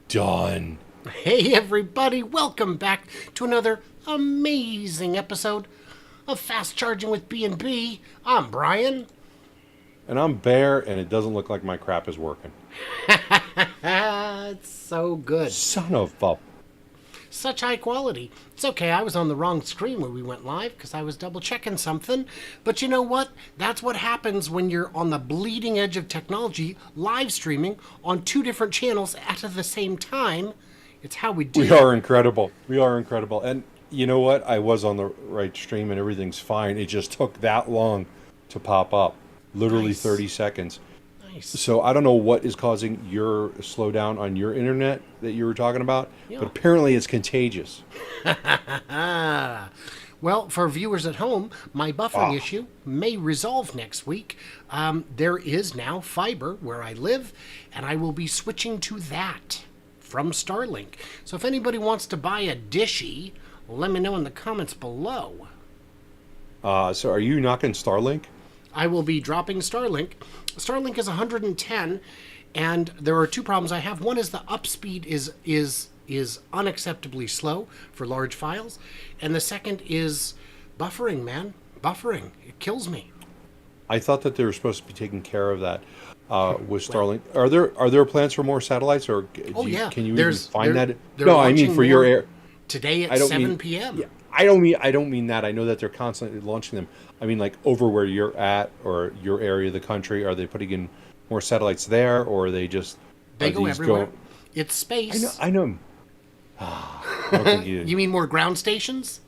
done. Hey everybody, welcome back to another amazing episode of Fast Charging with B&B. I'm Brian. And I'm Bear, and it doesn't look like my crap is working. It's so good. Son of a... Such high quality. It's okay, I was on the wrong screen when we went live because I was double checking something. But you know what? That's what happens when you're on the bleeding edge of technology, live streaming on two different channels at the same time. It's how we do We it. are incredible. We are incredible. And you know what? I was on the right stream, and everything's fine. It just took that long to pop up. Literally Nice. 30 seconds. Nice. So I don't know what is causing your slowdown on your internet that you were talking about, Yeah. but apparently it's contagious. Well, for viewers at home, my buffering issue may resolve next week. There is now fiber where I live, and I will be switching to that from Starlink. So if anybody wants to buy a dishy, let me know in the comments below. So are you knocking Starlink? I will be dropping Starlink. Starlink is 110, and there are two problems I have. One is the upspeed is unacceptably slow for large files, and the second is buffering, man. Buffering. It kills me. I thought that they were supposed to be taking care of that with Starlink. Are there plans for more satellites, or Yeah. can you There's- even find they're- that? they're No, I mean launching for your more air. Today I at don't 7 mean- p.m. Yeah, I don't mean that. I know that they're constantly launching them. I mean, like over where you're at or your area of the country. Are they putting in more satellites there, or are they just? They are go these everywhere. It's space. I know. I don't think You mean more ground stations?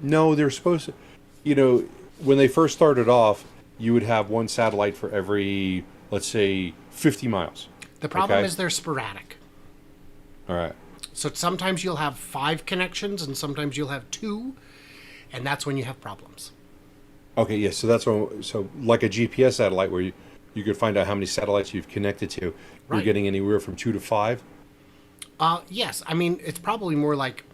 No, they're supposed to. You know, when they first started off, you would have one satellite for every, let's say, 50 miles. The problem Okay. is they're sporadic. All right. So sometimes you'll have 5 connections and sometimes you'll have 2, and that's when you have problems. Okay, yeah, so that's what, so like a GPS satellite where you could find out how many satellites you've connected to. You're Right. getting anywhere from 2 to 5. Yes, I mean, it's probably more like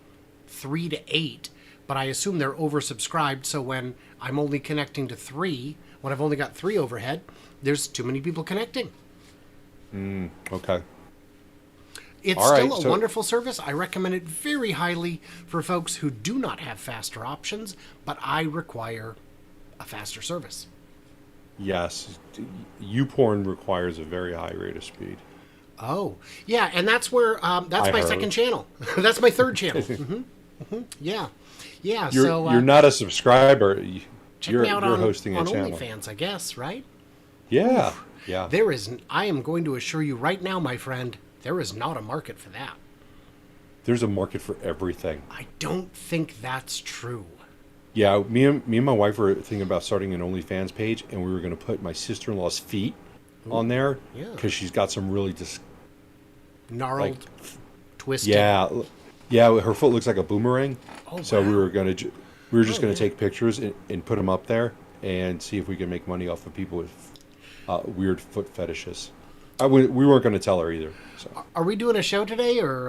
3 to 8, but I assume they're oversubscribed, so when I'm only connecting to 3, when I've only got 3 overhead, there's too many people connecting. Okay. It's All right, still a so- wonderful service. I recommend it very highly for folks who do not have faster options, but I require a faster service. Yes, YouPorn requires a very high rate of speed. Oh, yeah, and that's where that's I my heard. second channel. That's my third channel. Yeah, yeah. You're so you're not a subscriber. check You're me out you're on hosting a channel. OnlyFans, I guess, right? Yeah, yeah. There is. I am going to assure you right now, my friend, there is not a market for that. There's a market for everything. I don't think that's true. Yeah, me and my wife were thinking about starting an OnlyFans page, and we were going to put my sister-in-law's feet on there Yeah. because she's got some really Gnarled, twisted. yeah. Her foot looks like a boomerang. Oh, So we wow. were gonna we were just Oh, gonna yeah. take pictures and put them up there and see if we can make money off of people with weird foot fetishes. We weren't going to tell her either. So. Are we doing a show today, or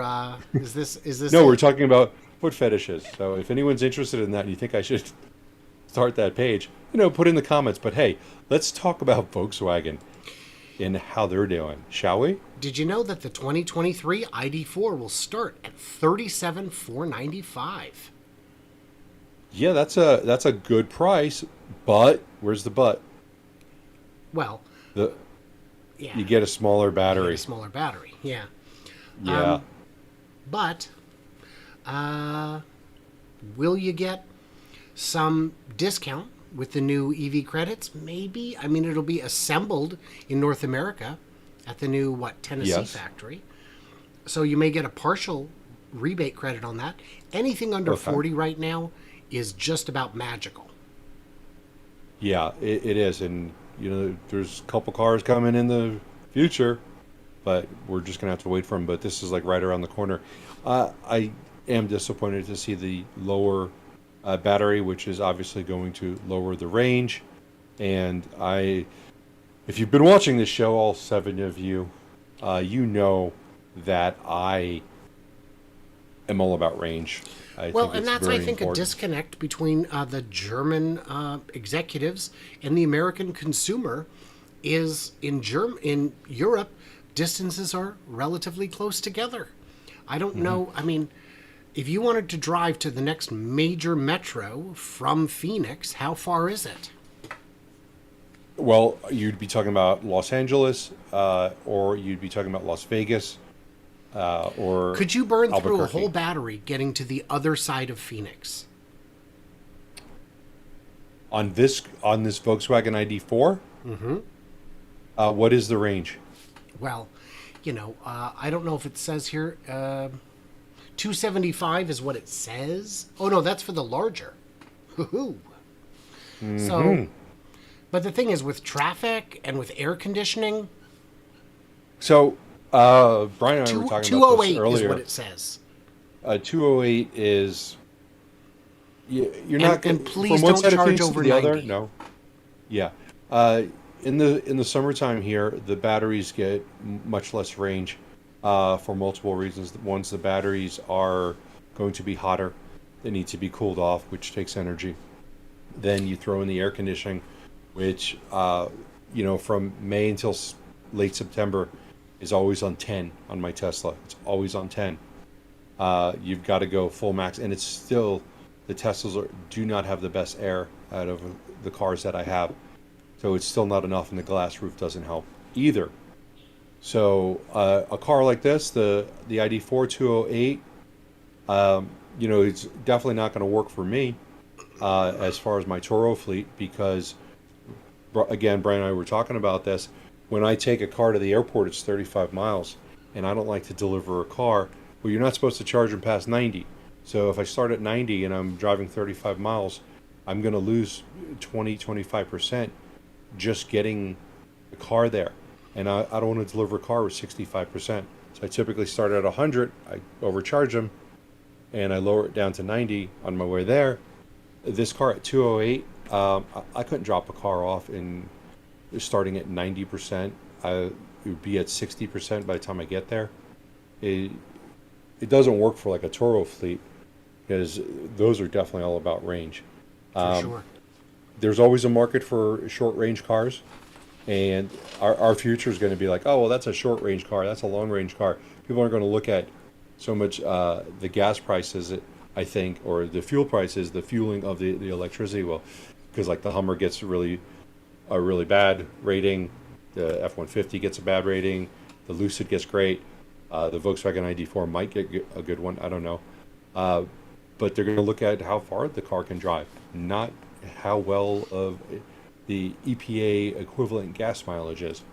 is this? No, it? we're talking about foot fetishes. So if anyone's interested in that and you think I should start that page, put in the comments. But hey, let's talk about Volkswagen and how they're doing, shall we? Did you know that the 2023 ID4 will start at $37,495? Yeah, that's a good price, but where's the but? Well, The yeah, you get a smaller you get battery. a smaller battery. Yeah, Yeah. but will you get some discount with the new EV credits? Maybe. I mean, it'll be assembled in North America at the new Tennessee Yes. factory. So you may get a partial rebate credit on that. Anything under Okay. 40 right now is just about magical. Yeah, it is, and there's a couple cars coming in the future, but we're just gonna have to wait for them. But this is like right around the corner. I am disappointed to see the lower battery, which is obviously going to lower the range. And if you've been watching this show, all 7 of you, you know that I am all about range. Well, and that's, I think, important. a disconnect between the German executives and the American consumer is in Europe, distances are relatively close together. I don't Mm-hmm. know. I mean, if you wanted to drive to the next major metro from Phoenix, how far is it? Well, you'd be talking about Los Angeles, or you'd be talking about Las Vegas, or Could you burn through a whole Albuquerque. battery getting to the other side of Phoenix? On this Volkswagen ID4, what is the range? Well, I don't know if it says here. 275 is what it says. Oh no, that's for the larger. Hoo-hoo. So, but the thing is, with traffic and with air conditioning, So, Brian and I were talking about this 208 is what earlier. it says. 208 is you're And, not and from please one don't side of charge Phoenix to over the other. 90. No, yeah. Uh, in the summertime here, the batteries get much less range for multiple reasons. One's the batteries are going to be hotter; they need to be cooled off, which takes energy. Then you throw in the air conditioning, which from May until late September is always on 10 on my Tesla. It's always on 10. You've got to go full max, and it's still the do not have the best air out of the cars that I have, so it's still not enough, and the glass roof doesn't help either. So a car like this, the ID4 208, it's definitely not going to work for me as far as my Toro fleet because again, Brian and I were talking about this. When I take a car to the airport, it's 35 miles, and I don't like to deliver a car. Well, you're not supposed to charge them past 90. So if I start at 90 and I'm driving 35 miles, I'm going to lose 25% just getting the car there. And I don't want to deliver a car with 65%. So I typically start at 100, I overcharge them, and I lower it down to 90 on my way there. This car at 208, I couldn't drop a car off in starting at 90%. It would be at 60% by the time I get there. It, it doesn't work for like a Toro fleet because those are definitely all about range. For sure. There's always a market for short range cars, and our future is going to be like, oh, well, that's a short range car, that's a long range car. People aren't going to look at so much the gas prices, I think, or the fuel prices, the fueling of the electricity will, because like the Hummer gets a really bad rating, the F-150 gets a bad rating, the Lucid gets great, the Volkswagen ID4 might get a good one, I don't know. But they're going to look at how far the car can drive, not how well of the EPA equivalent gas mileage is.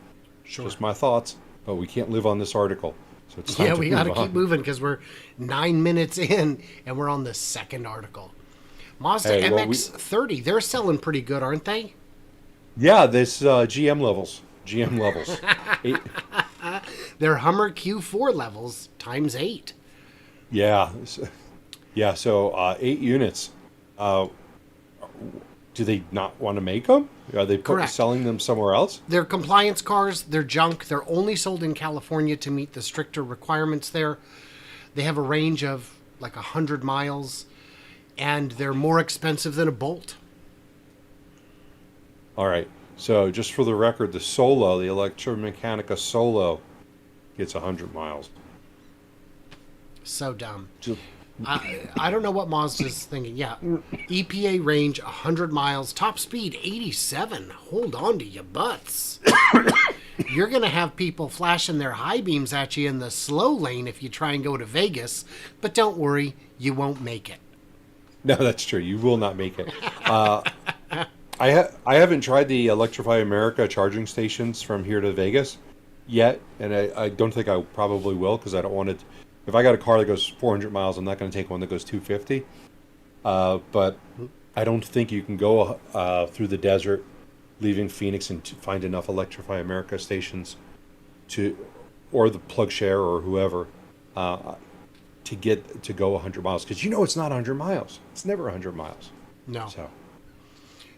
Sure. Just my thoughts, but we can't live on this article, so it's time Yeah, to we move got to on. keep moving because we're 9 minutes in and we're on the second article. Mazda Hey, well, MX-30, they're selling pretty good, aren't they? Yeah, this GM levels. GM levels. Eight, They're Hummer Q4 levels times 8. yeah. Yeah, so 8 units. Do they not want to make them? Are they Correct. selling them somewhere else? They're compliance cars. They're junk. They're only sold in California to meet the stricter requirements there. They have a range of like 100 miles, and they're more expensive than a Bolt. All right. So just for the record, the Solo, the Electromechanica Solo, gets 100 miles. So dumb. Just- I don't know what Mazda's thinking. Yeah. EPA range 100 miles. Top speed 87. Hold on to your butts. You're going to have people flashing their high beams at you in the slow lane if you try and go to Vegas. But don't worry, you won't make it. No, that's true. You will not make it. I haven't tried the Electrify America charging stations from here to Vegas yet, and I don't think I probably will because I don't want it. If I got a car that goes 400 miles, I'm not going to take one that goes 250. But I don't think you can go through the desert, leaving Phoenix, and find enough Electrify America stations or the Plugshare or whoever, to get to go 100 miles. Because it's not 100 miles. It's never 100 miles. No. So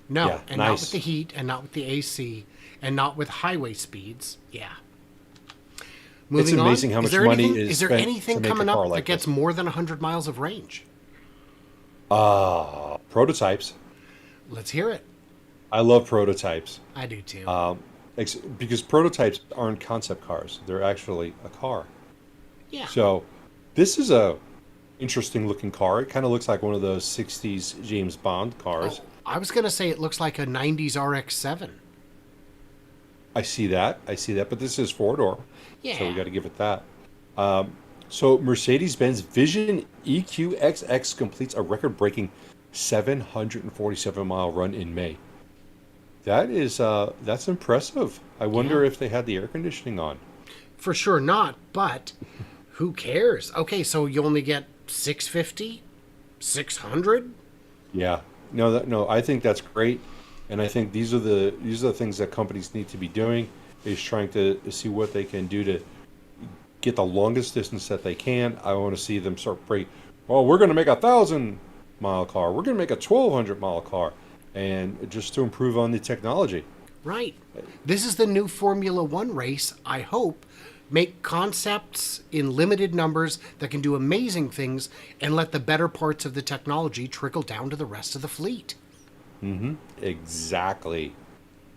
No, yeah, and not nice. with the heat, and not with the AC, and not with highway speeds. Yeah. Moving amazing on. how Is much there money anything, is is there spent anything to make a coming car up like that gets this. more than 100 miles of range? Prototypes. Let's hear it. I love prototypes. I do too. Because prototypes aren't concept cars; they're actually a car. Yeah. So this is a interesting looking car. It kind of looks like one of those '60s James Bond Oh, cars. I was going to say it looks like a 90s RX-7. I see that. I see that. But this is four door, so we Yeah. got to give it that. Um, so Mercedes-Benz Vision EQXX completes a record-breaking 747-mile run in May. That's impressive. I Yeah. wonder if they had the air conditioning on. For sure not, but who cares? Okay, so you only get 650, 600. Yeah. No, I think that's great. And I think these are the things that companies need to be doing is trying to see what they can do to get the longest distance that they can. I want to see them start break. Well, we're going to make 1,000-mile car. We're going to make a 1,200-mile car, and just to improve on the technology. Right. This is the new Formula One race. I hope make concepts in limited numbers that can do amazing things and let the better parts of the technology trickle down to the rest of the fleet. Exactly.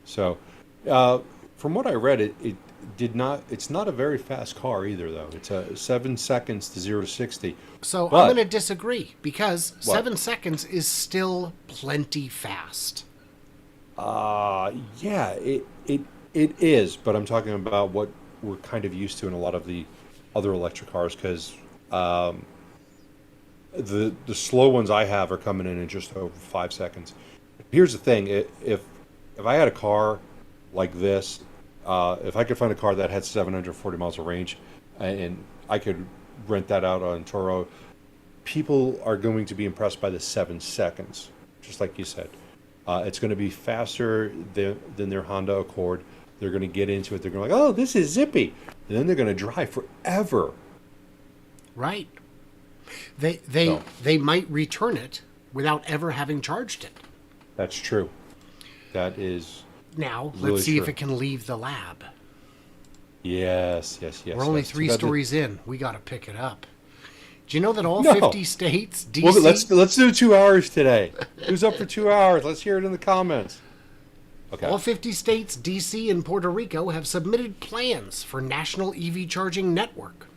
So, uh, from what I read, it did not. It's not a very fast car either, though. It's a 7 seconds to 0 to 60. So I'm going But to disagree because what? 7 seconds is still plenty fast. Yeah, it is. But I'm talking about what we're kind of used to in a lot of the other electric cars, because the slow ones I have are coming in just over 5 seconds. Here's the thing: if I had a car like this, if I could find a car that had 740 miles of range, and I could rent that out on Toro, people are going to be impressed by the 7 seconds, just like you said. It's going to be faster than their Honda Accord. They're going to get into it. They're going to be like, oh, this is zippy. And then they're going to drive forever. Right. They they So they might return it without ever having charged it. that's true. That is Now, let's really see if true. it can leave the lab. Yes, We're yes, only yes. Too three bad that, stories in. We got to pick it up. Do you know that all no. 50 states, Well, DC, let's do 2 hours today. Who's up for 2 hours? Let's hear it in the comments. Okay. all 50 states, DC, and Puerto Rico have submitted plans for national EV charging network.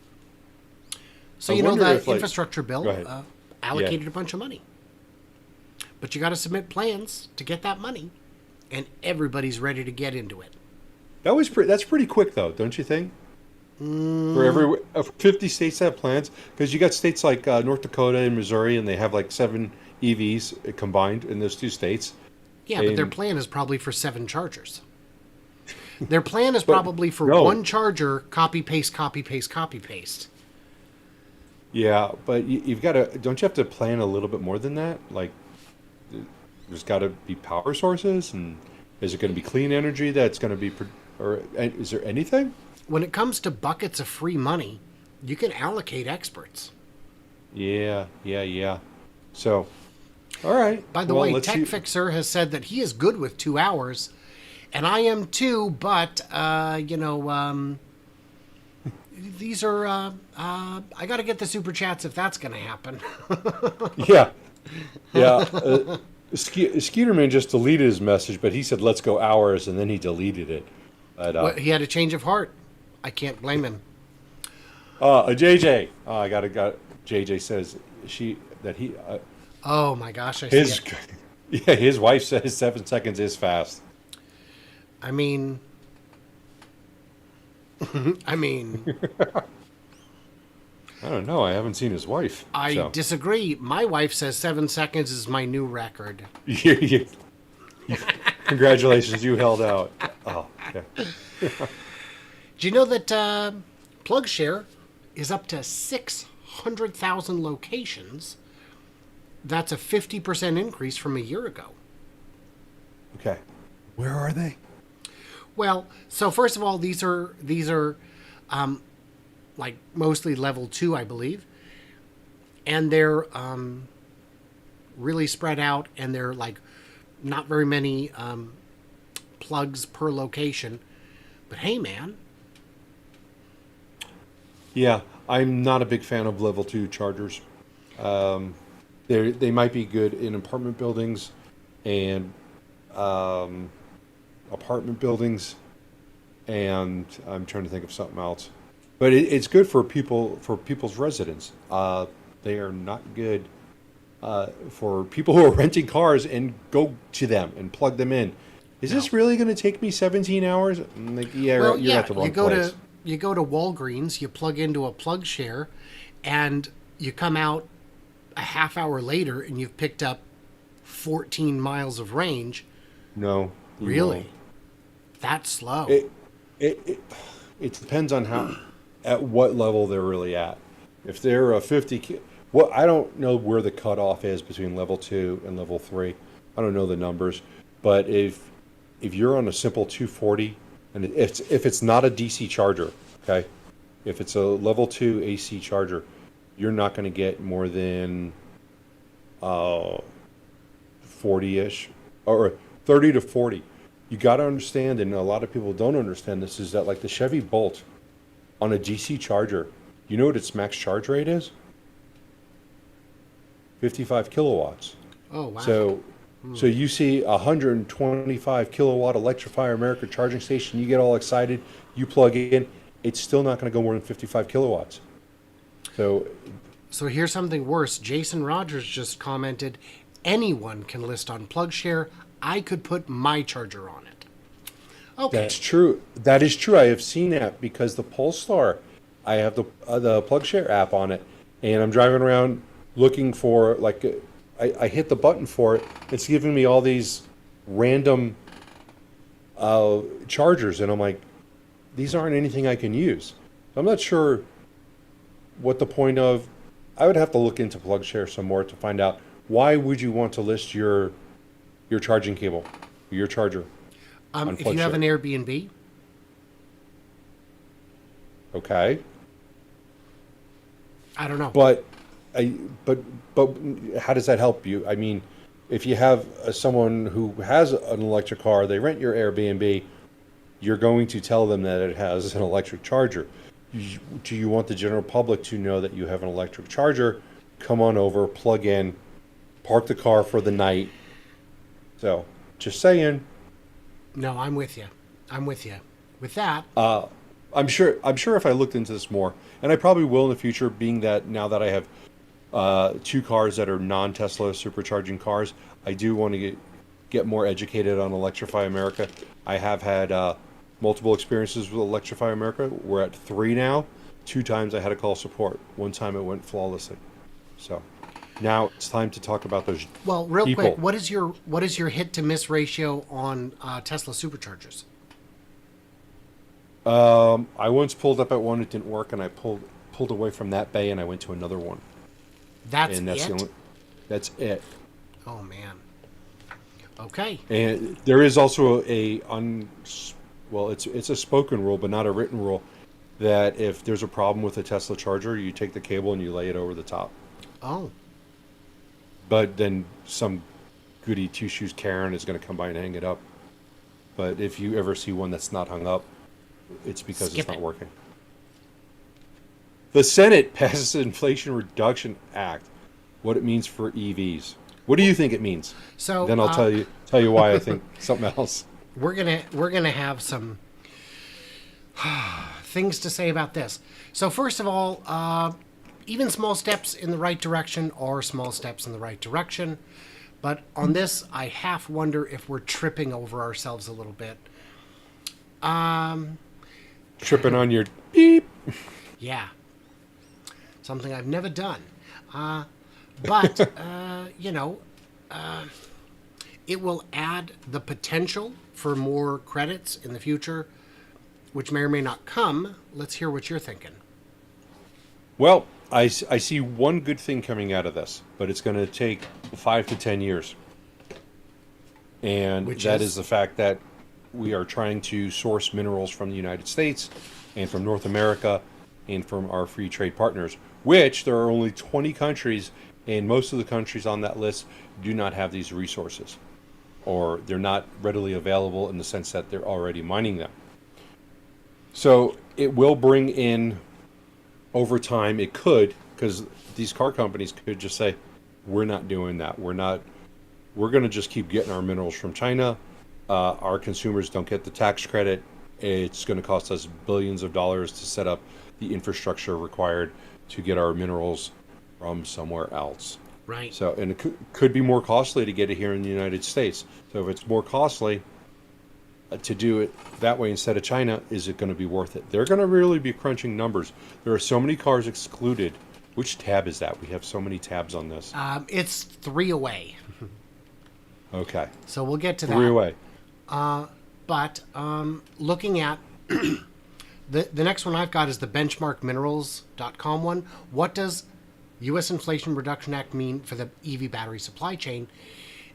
So, I you know, wonder the if like infrastructure go bill ahead. Yeah. allocated a bunch of money. But you got to submit plans to get that money, and everybody's ready to get into it. That's pretty quick though, don't you think? For 50 states that have plans, because you got states like North Dakota and Missouri, and they have like 7 EVs combined in those two states. Yeah, but their And plan is probably for 7 chargers. Their plan is but probably for no, one charger, copy, paste, copy, paste, copy, paste. yeah, but you've got to, don't you have to plan a little bit more than that? Like, there's got to be power sources, and is it going to be clean energy that's going to be, or is there anything? When it comes to buckets of free money, you can allocate experts. Yeah. So, all right. By the Well, way, let's Tech see. Fixer has said that he is good with 2 hours, and I am too, but, these are, I got to get the super chats if that's going to happen. Yeah, yeah. Skeeterman just deleted his message, but he said, let's go hours, and then he deleted it. But, Well, he had a change of heart. I can't blame him. JJ, got JJ says she that he Oh my gosh, I see his it. yeah, his wife says 7 seconds is fast. I mean, I mean, I don't know. I haven't seen his wife. I So disagree. My wife says 7 seconds is my new record. congratulations, you held out. Oh, yeah. Do you know that Plugshare is up to 600,000 locations? That's a 50% increase from a year ago. Okay. Where are they? Well, so first of all, these are like mostly level 2, I believe, and they're really spread out, and they're like not very many plugs per location. But hey, man, Yeah, I'm not a big fan of level 2 chargers. They might be good in apartment buildings and apartment buildings and I'm trying to think of something else. But it's good for people's residents. They are not good for people who are renting cars and go to them and plug them in. Is No. this really going to take me 17 hours? I'm like, yeah, Well, you're yeah, at the wrong place. you go to Walgreens, you plug into a Plugshare, and you come out a half hour later and you've picked up 14 miles of range. No, you won't. Really? That's slow. It, it it depends on how at what level they're really at. If they're a 50, well, I don't know where the cutoff is between level 2 and level 3. I don't know the numbers, but if you're on a simple 240, and if it's not a DC charger, okay, if it's a level 2 AC charger, you're not going to get more than 40-ish or 30 to 40. You got to understand, and a lot of people don't understand this, is that like the Chevy Bolt on a DC charger, you know what its max charge rate is? 55 kilowatts. Oh, wow. So you see a 125 kilowatt Electrify America charging station, you get all excited, you plug in, it's still not going to go more than 55 kilowatts. So So here's something worse. Jason Rogers just commented, anyone can list on Plugshare. I could put my charger on it. Okay. that's true. That is true. I have seen that because the Polestar, I have the PlugShare app on it, and I'm driving around looking for like I hit the button for it. It's giving me all these random chargers, and I'm like, these aren't anything I can use. I'm not sure what the point of. I would have to look into PlugShare some more to find out why would you want to list your charging cable, your charger on If you have an PlugShare. Airbnb, Okay. I don't know. But I but how does that help you? I mean, if you have someone who has an electric car, they rent your Airbnb, you're going to tell them that it has an electric charger. Do you want the general public to know that you have an electric charger? Come on over, plug in, park the car for the night. So, just saying. No, I'm with you. I'm with you. With that, I'm sure if I looked into this more, and I probably will in the future, being that now that I have two cars that are non-Tesla supercharging cars, I do want to get more educated on Electrify America. I have had multiple experiences with Electrify America. We're at 3 now. 2 times I had to call support. 1 time it went flawlessly. So now it's time to talk about those well, real people. quick, what is your hit to miss ratio on Tesla superchargers? I once pulled up at one, it didn't work, and I pulled away from that bay and I went to another one. That's And that's it. the only, that's it. Oh man. Okay. And there is also well, it's a spoken rule, but not a written rule, that if there's a problem with a Tesla charger, you take the cable and you lay it over the top. Oh. But then some goody two shoes Karen is going to come by and hang it up. But if you ever see one that's not hung up, it's because Skip it's not it. working. The Senate passes the Inflation Reduction Act. What it means for EVs. What do you think it means? So Then I'll tell you why I think something else. we're gonna have some things to say about this. So first of all, even small steps in the right direction are small steps in the right direction. But on this, I half wonder if we're tripping over ourselves a little bit. Tripping on your beep. Yeah. Something I've never done. But, it will add the potential for more credits in the future, which may or may not come. Let's hear what you're thinking. Well, I see one good thing coming out of this, but it's going to take 5 to 10 years. And Which that is? is the fact that we are trying to source minerals from the United States and from North America and from our free trade partners, which there are only 20 countries, and most of the countries on that list do not have these resources, or they're not readily available in the sense that they're already mining them. So it will bring in, over time, it could, because these car companies could just say, we're not doing that. We're going to just keep getting our minerals from China. Our consumers don't get the tax credit. it's going to cost us billions of dollars to set up the infrastructure required to get our minerals from somewhere else. Right. So, and it could be more costly to get it here in the United States. So if it's more costly to do it that way instead of China, is it going to be worth it? They're going to really be crunching numbers. There are so many cars excluded. Which tab is that? We have so many tabs on this. It's 3 away. Okay. So we'll get to that. 3 away. But looking at the next one I've got is the benchmarkminerals.com one. What does U.S. Inflation Reduction Act mean for the EV battery supply chain?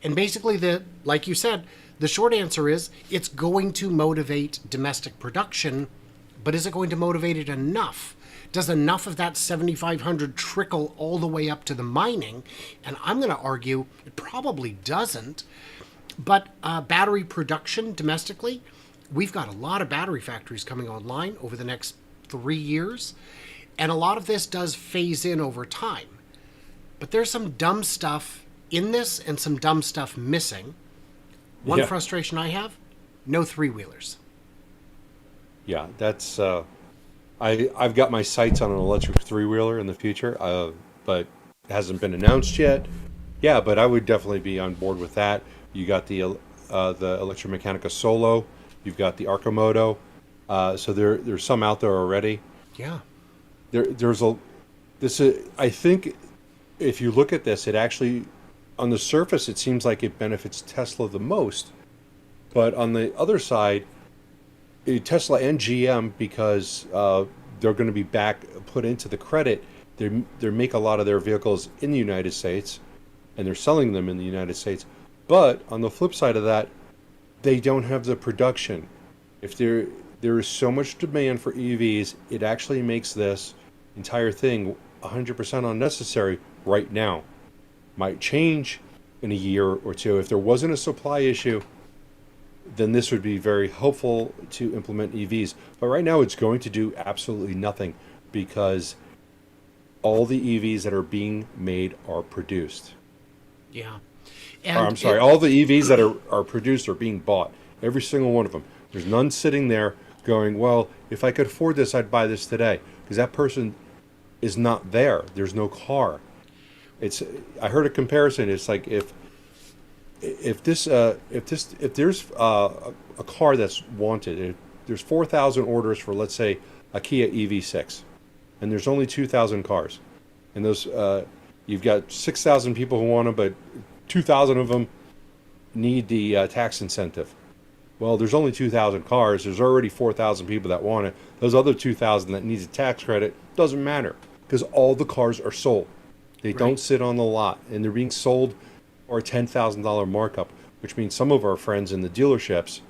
And basically, like you said, the short answer is it's going to motivate domestic production, but is it going to motivate it enough? Does enough of that 7,500 trickle all the way up to the mining? And I'm going to argue it probably doesn't. But battery production domestically, we've got a lot of battery factories coming online over the next 3 years. And a lot of this does phase in over time. But there's some dumb stuff in this and some dumb stuff missing. One frustration I have, no 3-wheelers. Yeah, that's... I've got my sights on an electric 3-wheeler in the future, but it hasn't been announced yet. Yeah, but I would definitely be on board with that. You got the Electromechanica Solo. You've got the Arcomoto. So there's some out there already. Yeah. I think if you look at this, it actually, on the surface, it seems like it benefits Tesla the most. But on the other side, Tesla and GM, because they're going to be put into the credit, they make a lot of their vehicles in the United States, and they're selling them in the United States. But on the flip side of that, they don't have the production. If there is so much demand for EVs, it actually makes this entire thing 100% unnecessary right now. Might change in a year or two. If there wasn't a supply issue, then this would be very helpful to implement EVs. But right now it's going to do absolutely nothing because all the EVs that are being made are produced. Yeah. All the EVs that are produced are being bought. Every single one of them. There's none sitting there going, well, if I could afford this, I'd buy this today. Because that person is not there. There's no car. I heard a comparison. It's like if there's a car that's wanted, if there's 4,000 orders for, let's say, a Kia EV6, and there's only 2,000 cars, and those you've got 6,000 people who want them, but 2,000 of them need the tax incentive. Well, there's only 2,000 cars. There's already 4,000 people that want it. Those other 2,000 that need a tax credit doesn't matter because all the cars are sold. They don't sit on the lot, and they're being sold for a $10,000 markup, which means some of our friends in the dealerships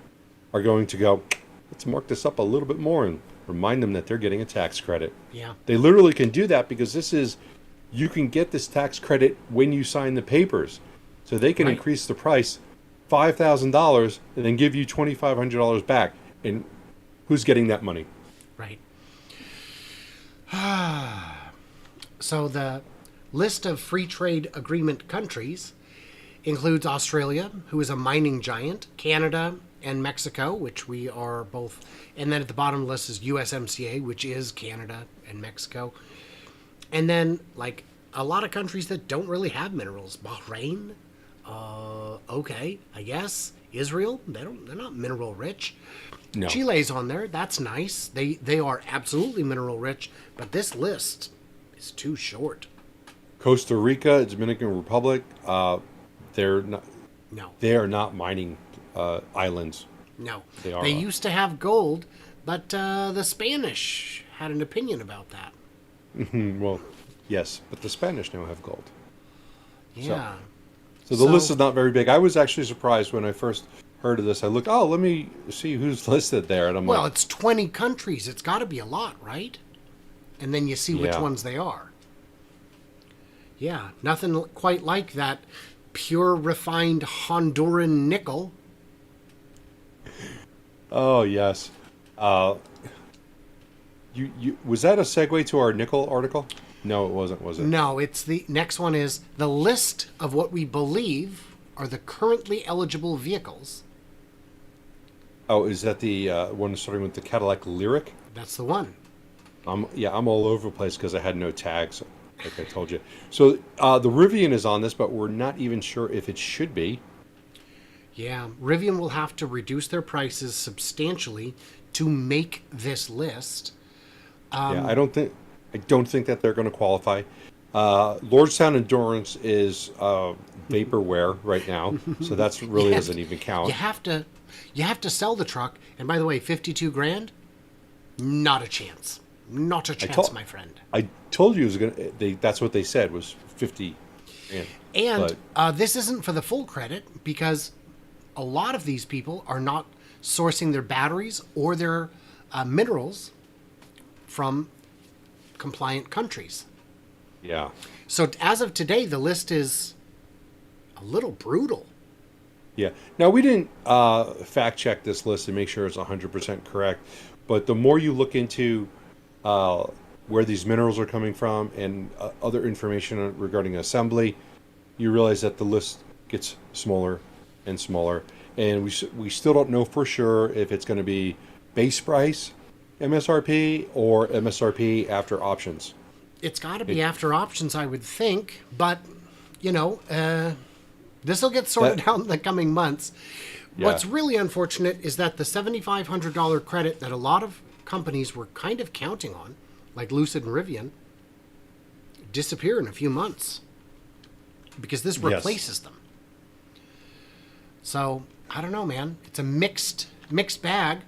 are going to go, let's mark this up a little bit more and remind them that they're getting a tax credit. Yeah. They literally can do that because you can get this tax credit when you sign the papers. So they can increase the price $5,000 and then give you $2,500 back. And who's getting that money? Right. So the list of free trade agreement countries includes Australia, who is a mining giant, Canada, and Mexico, which we are both. And then at the bottom of the list is USMCA, which is Canada and Mexico. And then, like, a lot of countries that don't really have minerals. Bahrain, okay, I guess. Israel, they're not mineral rich. No. Chile's on there. That's nice. They are absolutely mineral rich, but this list is too short. Costa Rica, Dominican Republic, they're not. No. They are not mining islands. No. They are. They used to have gold, but the Spanish had an opinion about that. Well, yes, but the Spanish now have gold. Yeah. So the list is not very big. I was actually surprised when I first heard of this. I looked, let me see who's listed there. And I'm well, like, it's 20 countries. It's got to be a lot, right? And then you see which ones they are. Yeah, nothing quite like that pure refined Honduran nickel. Oh, yes. You was that a segue to our nickel article? No, it wasn't, was it? No, it's the next one is the list of what we believe are the currently eligible vehicles. Oh, is that the one starting with the Cadillac Lyric? That's the one. I'm all over the place because I had no tags, like I told you. So the Rivian is on this, but we're not even sure if it should be. Yeah, Rivian will have to reduce their prices substantially to make this list. Yeah, I don't think that they're going to qualify. Lordstown Endurance is vaporware right now, so that's really You have doesn't to, even you count. have to, you have to sell the truck. And by the way, 52 grand, not a chance. Not a I chance, told my friend. I told you it was going to. That's what they said was 50. grand. And But this isn't for the full credit because a lot of these people are not sourcing their batteries or their minerals from compliant countries. yeah, So as of today, the list is a little brutal. yeah. Now we didn't fact check this list and make sure it's 100% correct, but the more you look into uh, where these minerals are coming from and other information regarding assembly, you realize that the list gets smaller and smaller, and we still don't know for sure if it's going to be base price MSRP or MSRP after options. It's got to It, be after options, I would think, but you know, this will get that sorted out in the coming months. yeah What's really unfortunate is that the $7,500 credit that a lot of companies were kind of counting on, like Lucid and Rivian, disappear in a few months because this yes replaces them. So I don't know, man. It's a mixed bag.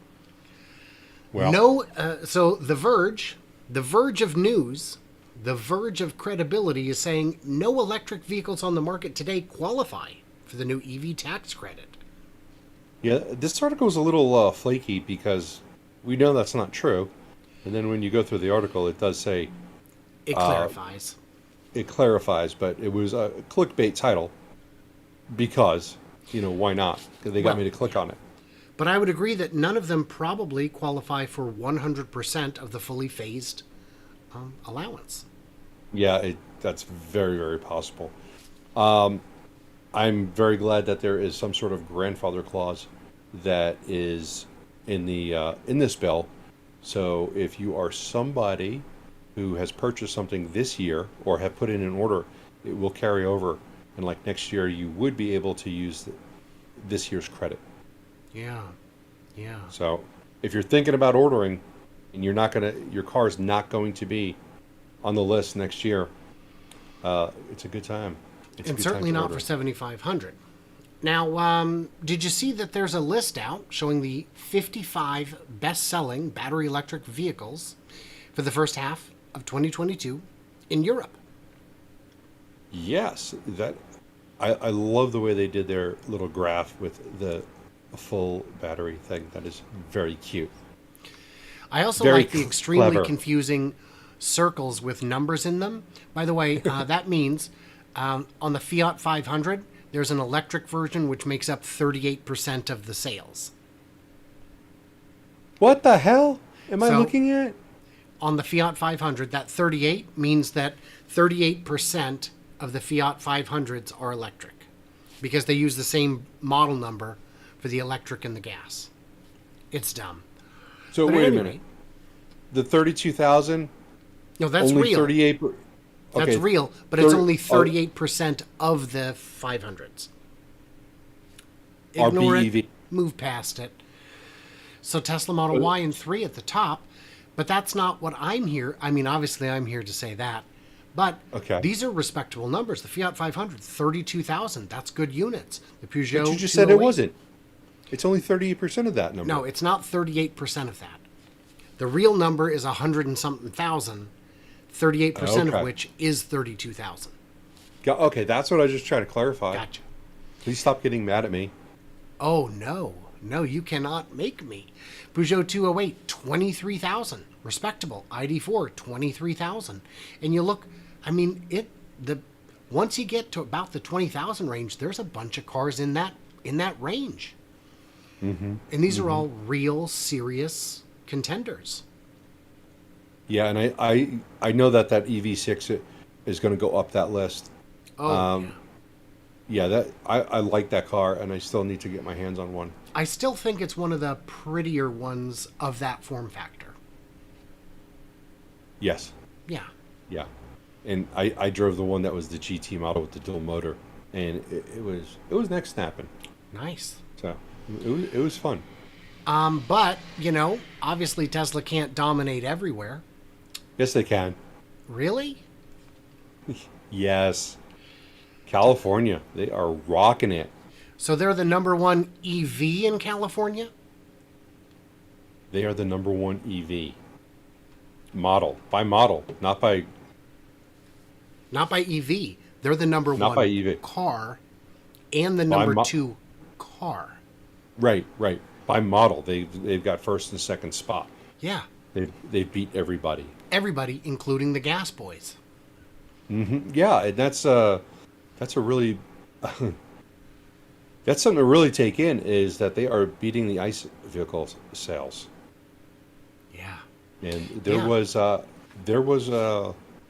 well No, so the Verge of news, the Verge of credibility is saying no electric vehicles on the market today qualify for the new EV tax credit. yeah, this article is a little flaky because we know that's not true, and then when you go through the article it does say It uh, clarifies. it clarifies, but it was a clickbait title because, why not? They got me Well, to click yeah. on it. But I would agree that none of them probably qualify for 100% of the fully phased allowance. Yeah, that's very, very possible. I'm very glad that there is some sort of grandfather clause that is in this bill. So if you are somebody who has purchased something this year or have put in an order, it will carry over, and like next year you would be able to use this year's credit. Yeah, yeah. So if you're thinking about ordering and your car is not going to be on the list next year, it's a good time. It's a And good time certainly to not for order. 7,500. Now, did you see that there's a list out showing the 55 best-selling battery electric vehicles for the first half of 2022 in Europe? Yes, I love the way they did their little graph with the full battery thing. That is very cute. I also Very like the extremely clever. confusing circles with numbers in them. By the way, that means on the Fiat 500, there's an electric version which makes up 38% of the sales. What the hell am I So looking at? on the Fiat 500, that 38 means that 38% of the Fiat 500s are electric because they use the same model number for the electric and the gas. It's dumb. So But at wait a any minute. rate, The 32,000, no, that's only real. 38. That's Okay, real, but it's 30, only 38% of the 500s. are Ignore it, BEV. move past it. So Tesla Model Y and 3 at the top, but that's not what I'm here. I mean, obviously I'm here to say that. But Okay. these are respectable numbers. The Fiat 500, 32,000. That's good units. The But you Peugeot just said it 208. wasn't. It's only 38% of that number. No, it's not 38% of that. The real number is 100 and something thousand, 38% of Okay. which is 32,000. Okay, that's what I was just trying to clarify. Gotcha. Please stop getting mad at me. Oh, no. No, you cannot make me. Peugeot 208, 23,000. Respectable. ID4, 23,000. And you look, I mean, once you get to about the 20,000 range, there's a bunch of cars in that range. Mm-hmm. And these are Mm-hmm. all real, serious contenders. Yeah, and I know that EV6 is going to go up that list. Oh, yeah. Yeah, that I like that car, and I still need to get my hands on one. I still think it's one of the prettier ones of that form factor. Yes. Yeah. Yeah. And I drove the one that was the GT model with the dual motor, and it was neck snapping. Nice. So it was fun. But, obviously Tesla can't dominate everywhere. Yes, they can. Really? Yes. California, they are rocking it. So they're the number one EV in California? They are the number one EV model by model, not by Not by EV. They're the number not one by EV. car and the By number mo- two car. Right, right. By model, they've got first and second spot. Yeah. They beat everybody. Everybody, including the gas boys. Yeah, and that's a really that's something to really take in, is that they are beating the ICE vehicle sales. Yeah. And Yeah. there was I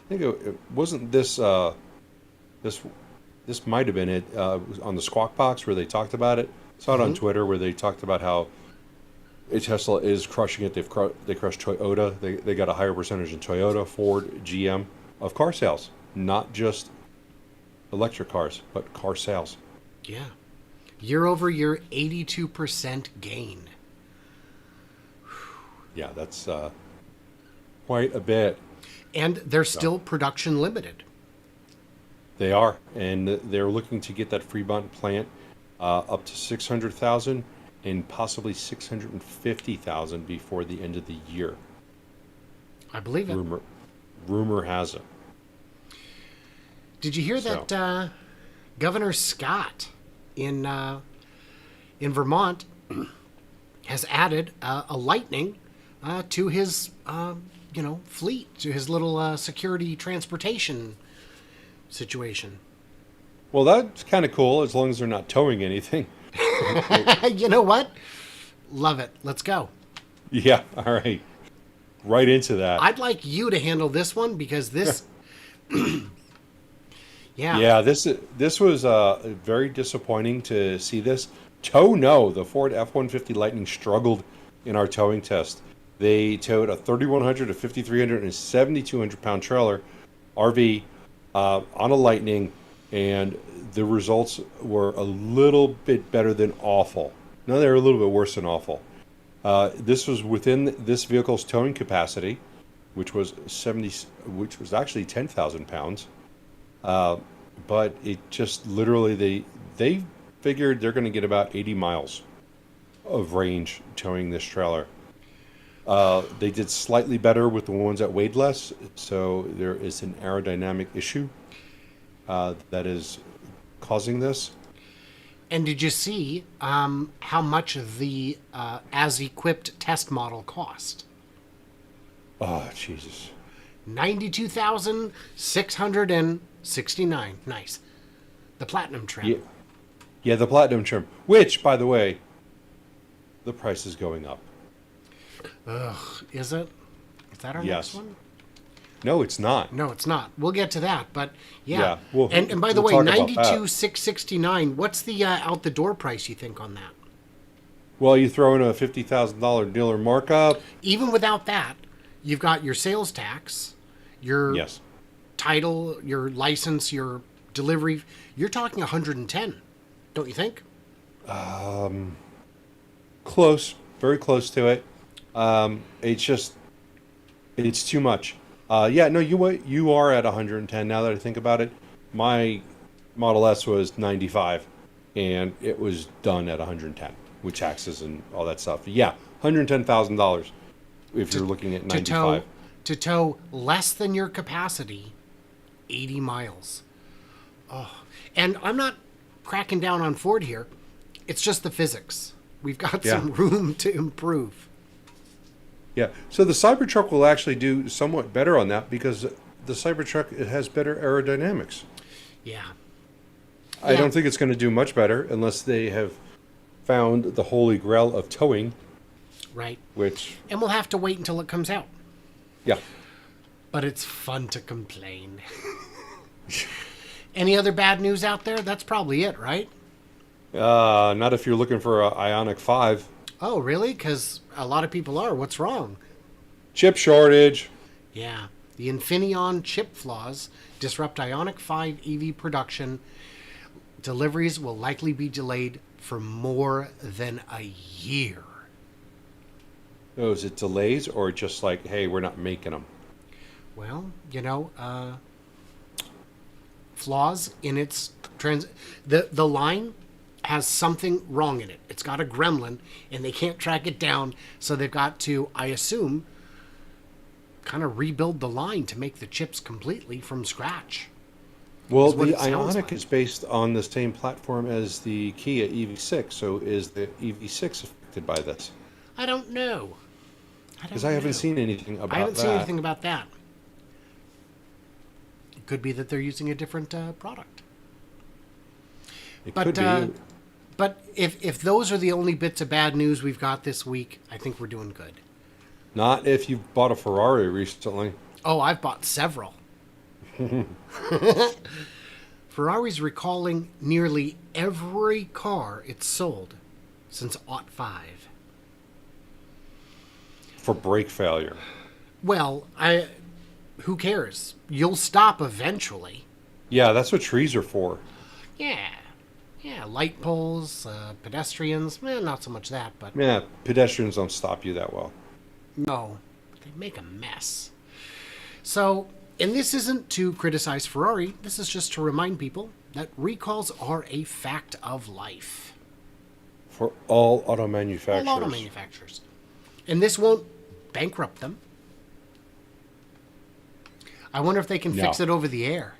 think it wasn't this might have been it, it was on the Squawk Box where they talked about it. Saw it on Twitter where they talked about how Tesla is crushing it. They crushed Toyota. They got a higher percentage in Toyota, Ford, GM of car sales, not just electric cars, but car sales. Yeah. Year over year, 82% gain. Yeah, that's quite a bit. And they're still production limited. They are, and they're looking to get that Fremont plant up to 600,000 and possibly 650,000 before the end of the year. I believe it. Rumor has it. Did you hear So. that Governor Scott in Vermont has added a Lightning to his fleet, to his little security transportation situation? Well, that's kind of cool as long as they're not towing anything. You know what? Love it. Let's go. Yeah, all right. Right into that. I'd like you to handle this one because this. Yeah. Yeah, this was very disappointing to see this. The Ford F-150 Lightning struggled in our towing test. They towed a 3,100, a 5,300, and a 7,200 pound trailer RV on a Lightning, and the results were a little bit better than awful. No, they were a little bit worse than awful. This was within this vehicle's towing capacity, which was actually 10,000 pounds. But it just literally they figured they're going to get about 80 miles of range towing this trailer. They did slightly better with the ones that weighed less, so there is an aerodynamic issue that is causing this. And did you see how much the as-equipped test model cost? Oh, Jesus. $92,669. Nice. The platinum trim. Yeah, yeah, the platinum trim, which, by the way, the price is going up. Ugh, is it? Is that our Yes. next one? No, it's not. No, it's not. We'll get to that, but yeah. Yeah, we'll- and by the we'll way, talk about that. 92,669. What's the out the door price you think on that? Well, you throw in a $50,000 dealer markup. Even without that, you've got your sales tax, your Yes. title, your license, your delivery. You're talking 110, don't you think? Close, very close to it. It's too much. Yeah, no, you are at 110 now that I think about it. My Model S was 95, and it was done at 110 with taxes and all that stuff. Yeah, $110,000 if you're looking at 95. To tow less than your capacity, 80 miles. Oh, and I'm not cracking down on Ford here. It's just the physics. We've got Yeah. some room to improve. Yeah, so the Cybertruck will actually do somewhat better on that because the Cybertruck, it has better aerodynamics. Yeah. I Yeah. don't think it's going to do much better unless they have found the holy grail of towing, Right. which, And we'll have to wait until it comes out. yeah. But it's fun to complain. Any other bad news out there? That's probably it, right? Not if you're looking for a Ionic 5. Oh, really? Because a lot of people are. What's wrong? Chip shortage. Yeah. The Infineon chip flaws disrupt Ioniq 5 EV production. Deliveries will likely be delayed for more than a year. Oh, is it delays or just like, hey, we're not making them? Well, flaws in its the line has something wrong in it. It's got a gremlin and they can't track it down, so they've got to, I assume, kind of rebuild the line to make the chips completely from scratch. Well, Is what the it sounds Ionic like. is based on the same platform as the Kia EV6, so is the EV6 affected by this? I don't know. I Because don't I haven't know. seen anything I about haven't seen that. anything about that. It could be that they're using a different product. It But could be. if those are the only bits of bad news we've got this week, I think we're doing good. Not if you've bought a Ferrari recently. Oh, I've bought several. Ferrari's recalling nearly every car it's sold since Aught 5. For brake failure. Well, who cares? You'll stop eventually. Yeah, that's what trees are for. Yeah. Yeah, light poles, pedestrians, not so much that, but Yeah, pedestrians don't stop you that well. no, they make a mess. So, and this isn't to criticize Ferrari, this is just to remind people that recalls are a fact of life. For all auto All manufacturers. auto manufacturers. And this won't bankrupt them. I wonder if they can fix No. it over the air.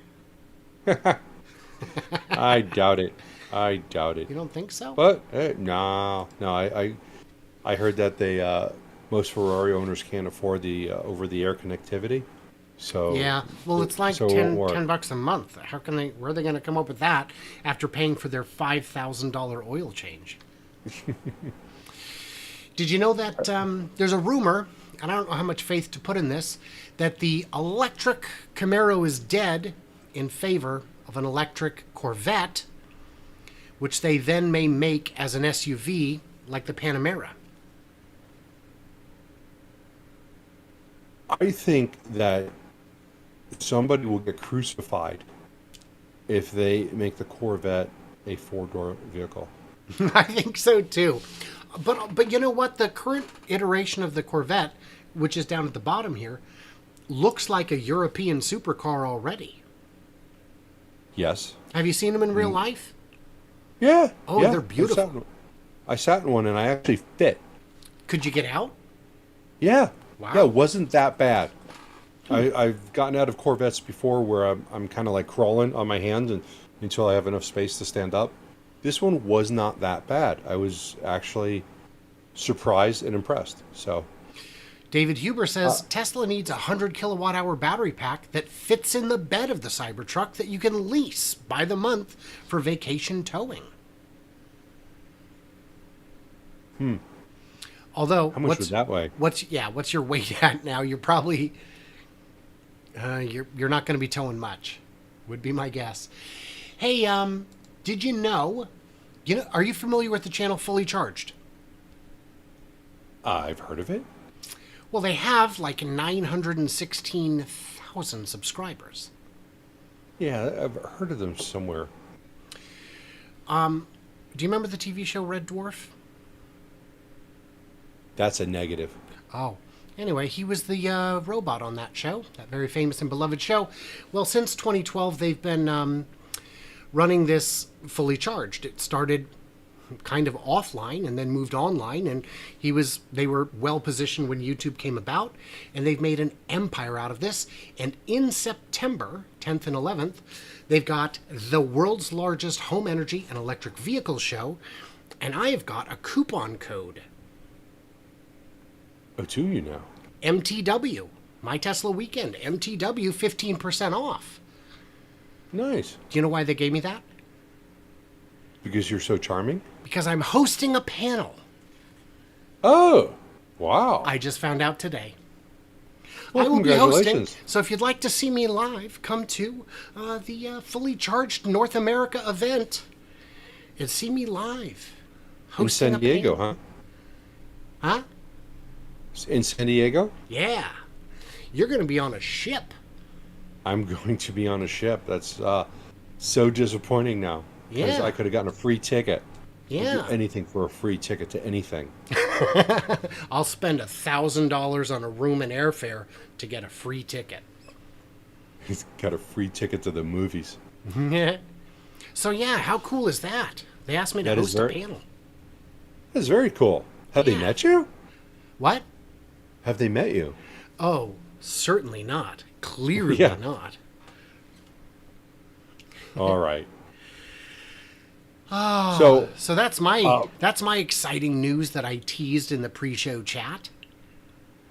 I doubt it. I doubt it. You don't think so? But no, no. I heard that they most Ferrari owners can't afford the over-the-air connectivity. So Yeah, well, it's like so it won't 10, work. 10 bucks a month. How can they? Where are they going to come up with that after paying for their $5,000 oil change? Did you know that there's a rumor, and I don't know how much faith to put in this, that the electric Camaro is dead in favor of an electric Corvette, which they then may make as an SUV like the Panamera. I think that somebody will get crucified if they make the Corvette a four-door vehicle. I think so too. But you know what? The current iteration of the Corvette, which is down at the bottom here, looks like a European supercar already. Yes. Have you seen them in real life? Yeah. Oh, yeah. they're beautiful. I sat in one and I actually fit. Could you get out? Yeah. Wow. Yeah, it wasn't that bad. I've gotten out of Corvettes before where I'm kind of like crawling on my hands until I have enough space to stand up. This one was not that bad. I was actually surprised and impressed. So, David Huber says Tesla needs a 100 kilowatt hour battery pack that fits in the bed of the Cybertruck that you can lease by the month for vacation towing. Although, how much would that weigh? What's your weight at now? You're probably you're not going to be towing much, would be my guess. Hey, did you know? Are you familiar with the channel Fully Charged? I've heard of it. Well, they have like 916,000 subscribers. Yeah, I've heard of them somewhere. Do you remember the TV show Red Dwarf? That's a negative. Oh. Anyway, he was the robot on that show, that very famous and beloved show. Well, since 2012, they've been running this Fully Charged. It started kind of offline and then moved online, and they were well positioned when YouTube came about, and they've made an empire out of this. And in September 10th and 11th, they've got the world's largest home energy and electric vehicle show, and I have got a coupon code. Oh, do you know? MTW, My Tesla Weekend, MTW 15% off. Nice. Do you know why they gave me that? Because you're so charming? Because I'm hosting a panel. Oh, wow. I just found out today. Well, I will be hosting, congratulations. so if you'd like to see me live, come to the Fully Charged North America event. and see me live In hosting San a Diego, panel. huh? Huh? In San Diego? Yeah. You're going to be on a ship. I'm going to be on a ship. That's so disappointing now because I Yeah. could have gotten a free ticket. I'll do Yeah. anything for a free ticket to anything. I'll spend $1,000 on a room and airfare to get a free ticket. He's got a free ticket to the movies. So yeah, how cool is that? They asked me to That is host a very panel. that's very cool. Have they Yeah. met you? What? Have they met you? Oh, certainly not. Clearly Yeah. not. All right. So, So that's my uh, that's my exciting news that I teased in the pre-show chat.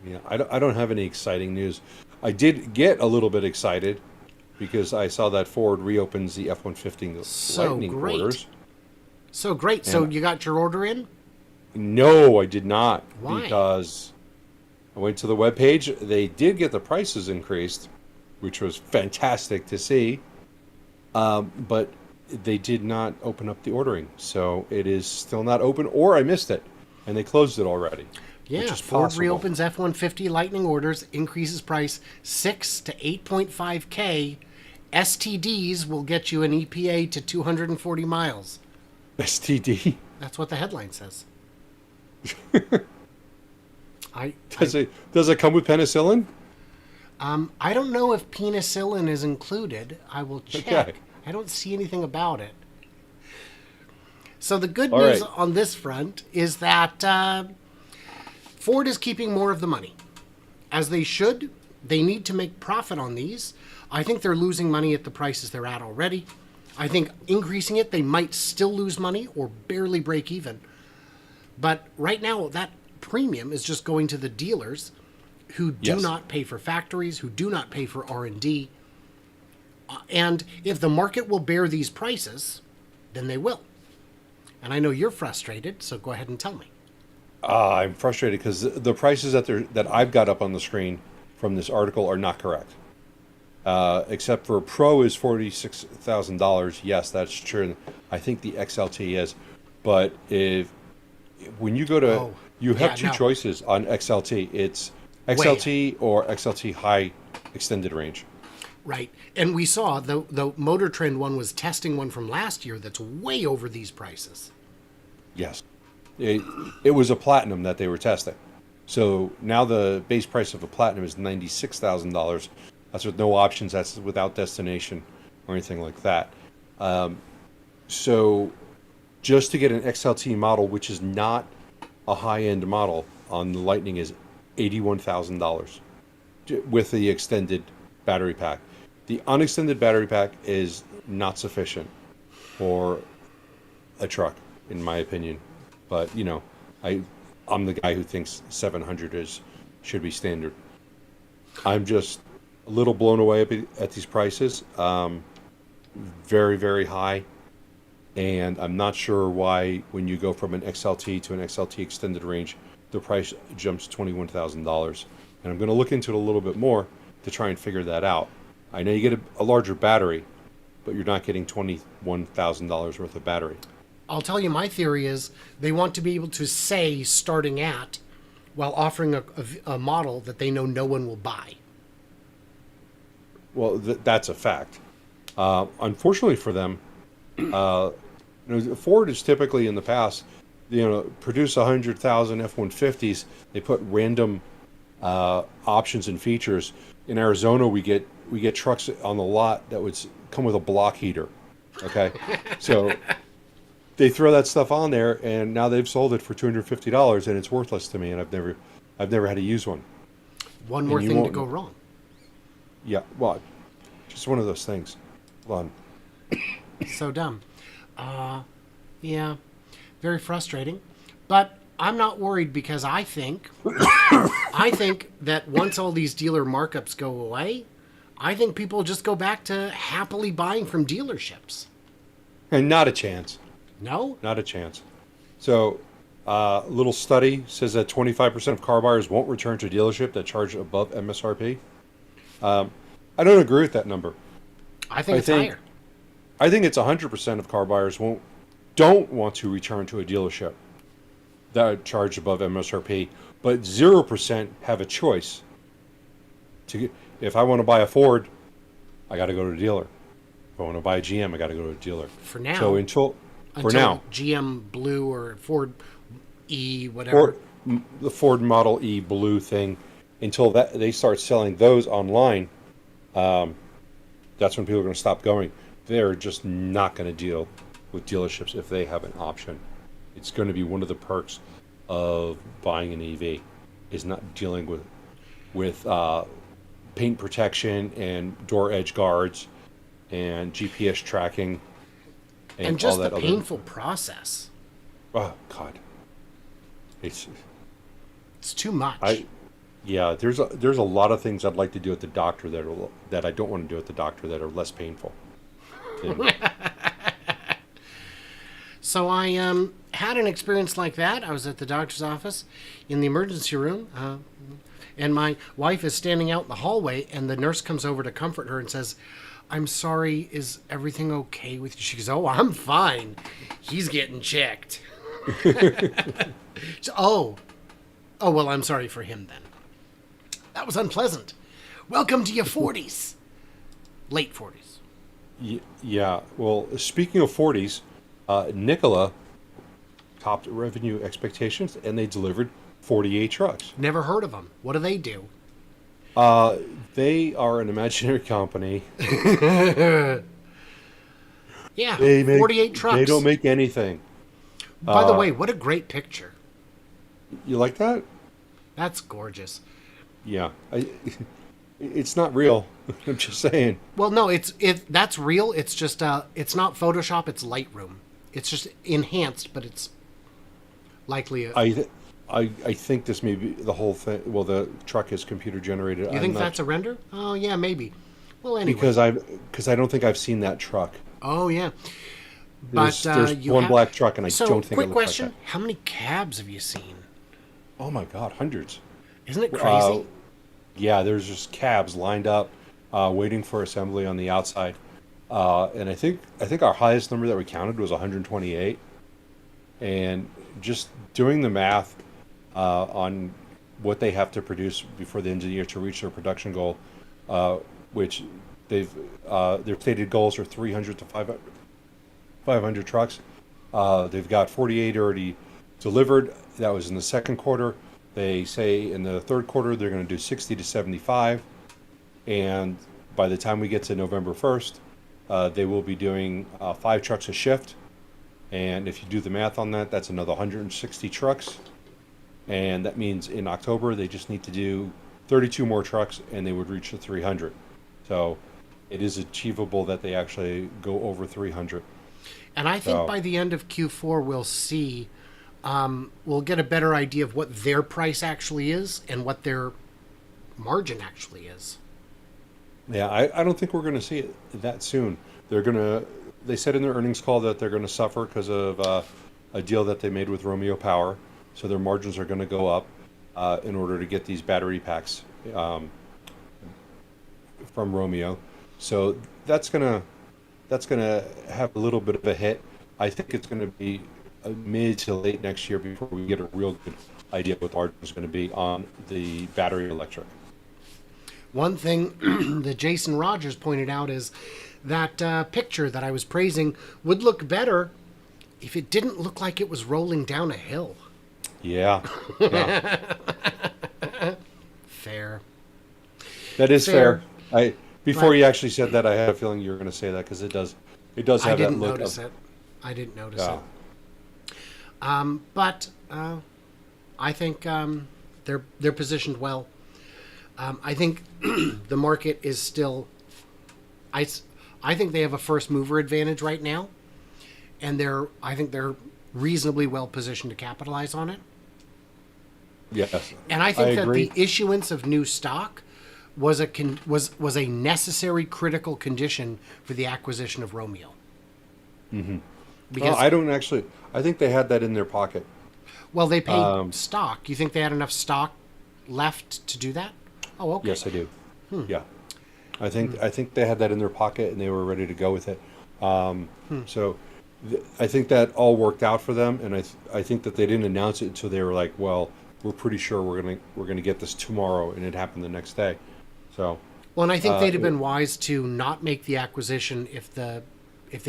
yeah, I don't have any exciting news. I did get a little bit excited because I saw that Ford reopens the F-150 So Lightning great. orders. So great. So And you got your order in? no, I did not Why? because I went to the webpage. They did get the prices increased, which was fantastic to see. But they did not open up the ordering. So it is still not open, or I missed it and they closed it already, which Yeah, is Ford possible. reopens F-150 Lightning orders, increases price 6 to 8.5K. STDs will get you an EPA to 240 miles. STD? That's what the headline says. I Does it come with penicillin? I don't know if penicillin is included. I will check. Okay. I don't see anything about it. So the good All news right. on this front is that Ford is keeping more of the money, as they should. They need to make profit on these. I think they're losing money at the prices they're at already. I think increasing it, they might still lose money or barely break even. But right now, that premium is just going to the dealers who do Yes. not pay for factories, who do not pay for R&D. And if the market will bear these prices, then they will. And I know you're frustrated, so go ahead and tell me. I'm frustrated because the prices that I've got up on the screen from this article are not correct. Except for Pro is $46,000. Yes, that's true. I think the XLT is, but if when you go to Oh, you have yeah, two no. choices on XLT. It's Way. XLT or XLT high extended range. Right. And we saw the Motor Trend one was testing one from last year that's way over these prices. Yes, it was a platinum that they were testing. So now the base price of a platinum is $96,000. That's with no options. That's without destination or anything like that. So just to get an XLT model, which is not a high-end model on the Lightning, is $81,000 with the extended battery pack. The unextended battery pack is not sufficient for a truck, in my opinion. But I'm the guy who thinks 700 should be standard. I'm just a little blown away at these prices. Very, very high. And I'm not sure why, when you go from an XLT to an XLT extended range, the price jumps $21,000. And I'm going to look into it a little bit more to try and figure that out. I know you get a larger battery, but you're not getting $21,000 worth of battery. I'll tell you, my theory is they want to be able to say starting at while offering a model that they know no one will buy. Well, that's a fact. Unfortunately for them, Ford is typically in the past, produce 100,000 F-150s. They put random options and features. In Arizona, we get trucks on the lot that would come with a block heater. Okay, so they throw that stuff on there, and now they've sold it for $250, and it's worthless to me. And I've never had to use one. One more you thing to won't- go wrong. Yeah, well, just one of those things. Hold on. So dumb. Yeah, very frustrating. But I'm not worried because I think that once all these dealer markups go away, I think people just go back to happily buying from dealerships. And not a chance. No? Not a chance. So, a little study says that 25% of car buyers won't return to a dealership that charge above MSRP. I don't agree with that number. I think I it's think higher. I think it's 100% of car buyers won't don't want to return to a dealership that are charged above MSRP, but 0% have a choice. If I want to buy a Ford, I got to go to a dealer. If I want to buy a GM, I got to go to a dealer. For now. So for now, GM Blue or Ford E, whatever. the Ford Model E Blue thing, until that they start selling those online, that's when people are going to stop going. They're just not going to deal with dealerships if they have an option. It's going to be one of the perks of buying an EV, is not dealing with paint protection and door edge guards and GPS tracking And just the painful process. Oh God, it's too much. Yeah. There's a lot of things I'd like to do at the doctor that I don't want to do at the doctor that are less painful. So I had an experience like that. I was at the doctor's office in the emergency room, and my wife is standing out in the hallway, and the nurse comes over to comfort her and says, "I'm sorry, is everything okay with you?" She goes, "Oh, I'm fine. He's getting checked." Oh, well, I'm sorry for him then. That was unpleasant. Welcome to your 40s. Late 40s. Yeah. Well, speaking of 40s, Nikola topped revenue expectations, and they delivered 48 trucks. Never heard of them. What do? They are an imaginary company. Yeah, They make 48 trucks. They don't make anything. By the way, what a great picture. You like that? That's gorgeous. Yeah. It's not real. I'm just saying. Well, no, that's real. It's just it's not Photoshop. It's Lightroom. It's just enhanced, but it's likely. I think this may be the whole thing. Well, the truck is computer generated. You think that's a render? Oh yeah, maybe. Well, anyway. Because I don't think I've seen that truck. Oh yeah. There's one black truck, and I don't think it looks like that. Quick question: how many cabs have you seen? Oh my God, hundreds. Isn't it crazy? Yeah, there's just cabs lined up, waiting for assembly on the outside. And I think our highest number that we counted was 128. And just doing the math on what they have to produce before the end of the year to reach their production goal, which their stated goals are 300 to 500 trucks. They've got 48 already delivered. That was in the second quarter. They say in the third quarter they're going to do 60 to 75. And by the time we get to November 1st, they will be doing 5 trucks a shift. And if you do the math on that, that's another 160 trucks. And that means in October they just need to do 32 more trucks and they would reach the 300. So it is achievable that they actually go over 300. And I think by the end of Q4 we'll see, we'll get a better idea of what their price actually is and what their margin actually is. Yeah, I don't think we're going to see it that soon. They said in their earnings call that they're going to suffer because of a deal that they made with Romeo Power. So their margins are going to go up in order to get these battery packs from Romeo. So that's gonna have a little bit of a hit. I think it's going to be mid to late next year before we get a real good idea what the margin is going to be on the battery electric. One thing that Jason Rogers pointed out is that picture that I was praising would look better if it didn't look like it was rolling down a hill. Yeah. Fair. That is fair. Before you actually said that, I had a feeling you were going to say that because it does have that look. I didn't notice it. But I think they're positioned well. I think the market is still. I think they have a first mover advantage right now, and I think they're reasonably well positioned to capitalize on it. Yes, and I think that the issuance of new stock was a necessary critical condition for the acquisition of Romeo. Mm-hmm. Because I don't actually. I think they had that in their pocket. Well, they paid stock. You think they had enough stock left to do that? Oh, okay. Yes, I do. Yeah, I think they had that in their pocket and they were ready to go with it. So I think that all worked out for them, and I think that they didn't announce it until they were like, well, we're pretty sure we're gonna get this tomorrow, and it happened the next day. So Well, and I think they'd have it, been wise to not make the acquisition if they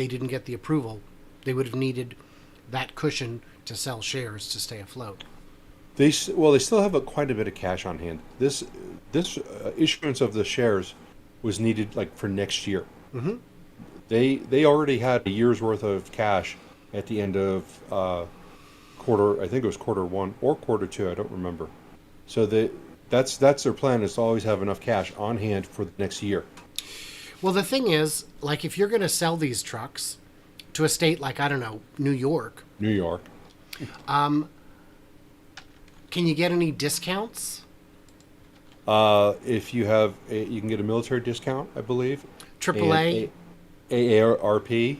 didn't get the approval. They would have needed that cushion to sell shares to stay afloat. they still have quite a bit of cash on hand. This issuance of the shares was needed like for next year. They already had a year's worth of cash at the end of quarter. I think it was quarter one or quarter two. I don't remember. So that's their plan, is to always have enough cash on hand for the next year. Well, the thing is, like, if you're going to sell these trucks to a state like, I don't know, New York, New York. can you get any discounts? If you can get a military discount, I believe, and AAA? AARP,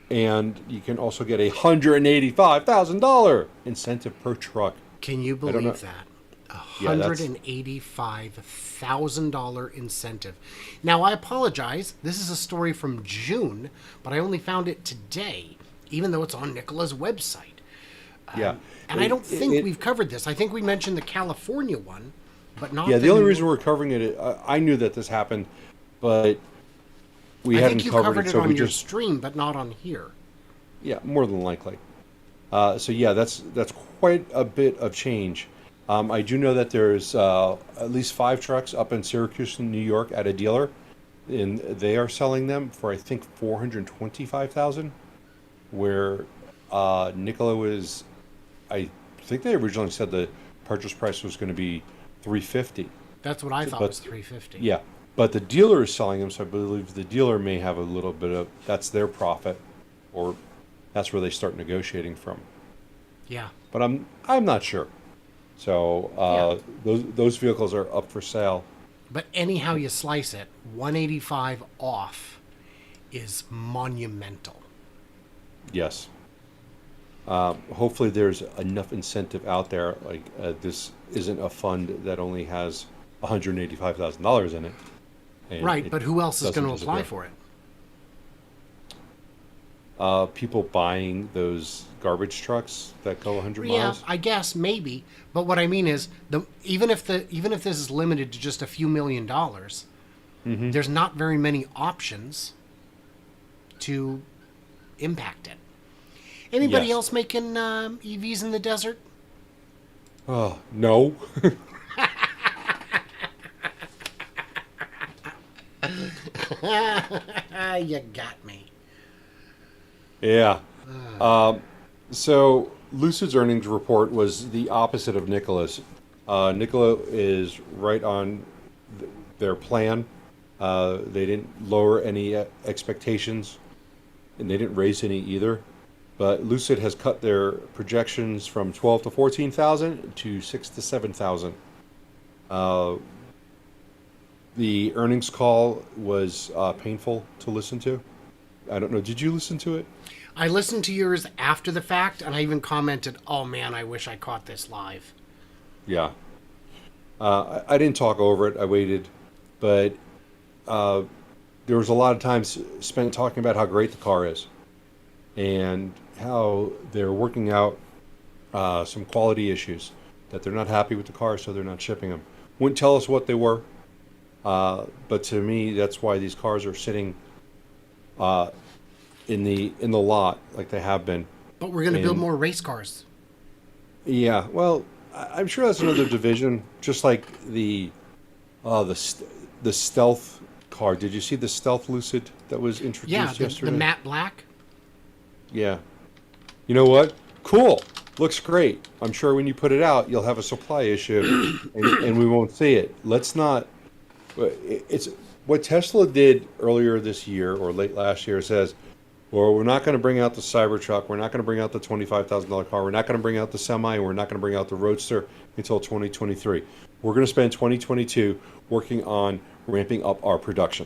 and you can also get $185,000 incentive per truck. Can you I don't know. believe that? Yeah, that's $185,000 incentive. Now, I apologize. This is a story from June, but I only found it today, even though it's on Nicola's website. yeah. And I don't think It- we've covered this. I think we mentioned the California one, but not yeah. the The only New reason we're covering it, I knew that this happened, but we I hadn't think you covered covered it, it so on we your just stream, but not on here. yeah, more than likely. So yeah, that's quite a bit of change. I do know that there's at least 5 trucks up in Syracuse, New York, at a dealer, and they are selling them for I think 425,000. Where Nikola was, I think they originally said the purchase price was going to be 350. That's what I thought But was 350. yeah, but the dealer is selling them, so I believe the dealer may have a little bit of that's their profit, or that's where they start negotiating from. Yeah. But I'm not sure. So Yeah. those vehicles are up for sale. But anyhow you slice it, 185 off is monumental. Yes. Hopefully there's enough incentive out there. Like this isn't a fund that only has $185,000 in it. And Right, it but who else is doesn't going to apply disappear. for it? People buying those garbage trucks that go 100 Yeah, miles. I guess maybe. But what I mean is, even if this is limited to just a few $1,000,000, there's not very many options to impact it. Anybody Yes. else making EVs in the desert? Oh, no. You got me. Yeah. So Lucid's earnings report was the opposite of Nicola's. Nikola is right on their plan. They didn't lower any expectations, and they didn't raise any either. But Lucid has cut their projections from 12 to 14,000 to 6 to 7,000. The earnings call was painful to listen to. I don't know. Did you listen to it? I listened to yours after the fact, and I even commented, "Oh man, I wish I caught this live." Yeah. I didn't talk over it. I waited, but there was a lot of times spent talking about how great the car is and how they're working out some quality issues, that they're not happy with the car, so they're not shipping them. Wouldn't tell us what they were, but to me, that's why these cars are sitting in the lot like they have been. But we're going to build And more race cars. yeah, well, I'm sure that's another division, just like the stealth car. Did you see the stealth Lucid that was Yeah, introduced the yesterday? matte black. Yeah. You know what? Cool. Looks great. I'm sure when you put it out, you'll have a supply issue, and we won't see it. Let's not. It's what Tesla did earlier this year or late last year. Says, well, we're not going to bring out the Cybertruck. We're not going to bring out the $25,000 car. We're not going to bring out the Semi. And we're not going to bring out the Roadster until 2023. We're going to spend 2022 working on ramping up our production.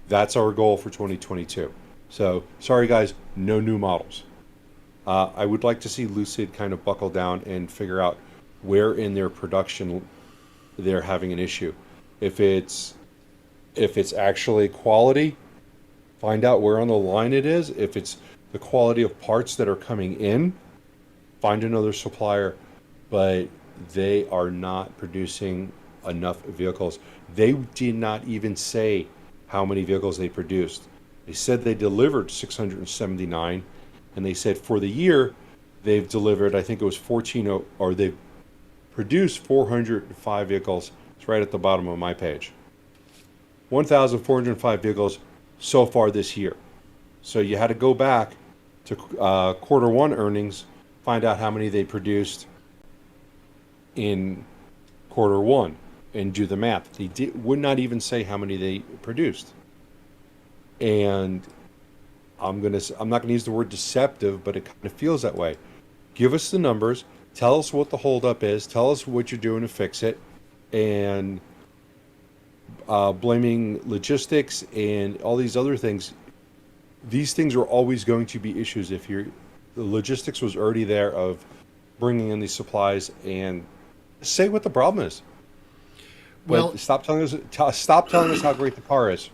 That's our goal for 2022. So, sorry guys, no new models. I would like to see Lucid kind of buckle down and figure out where in their production they're having an issue. If it's actually quality, find out where on the line it is. If it's the quality of parts that are coming in, find another supplier. But they are not producing enough vehicles. They did not even say how many vehicles they produced. They said they delivered 679, and they said for the year they've delivered, I think it was 14, or they've produced 405 vehicles. It's right at the bottom of my page. 1,405 vehicles so far this year. So you had to go back to quarter one earnings, find out how many they produced in quarter one, and do the math. Would not even say how many they produced. And I'm not gonna use the word deceptive, but it kind of feels that way. Give us the numbers, tell us what the holdup is, tell us what you're doing to fix it, and blaming logistics and all these other things. These things are always going to be issues if the logistics was already there of bringing in these supplies, and say what the problem is. Well, But stop telling us how great the car is.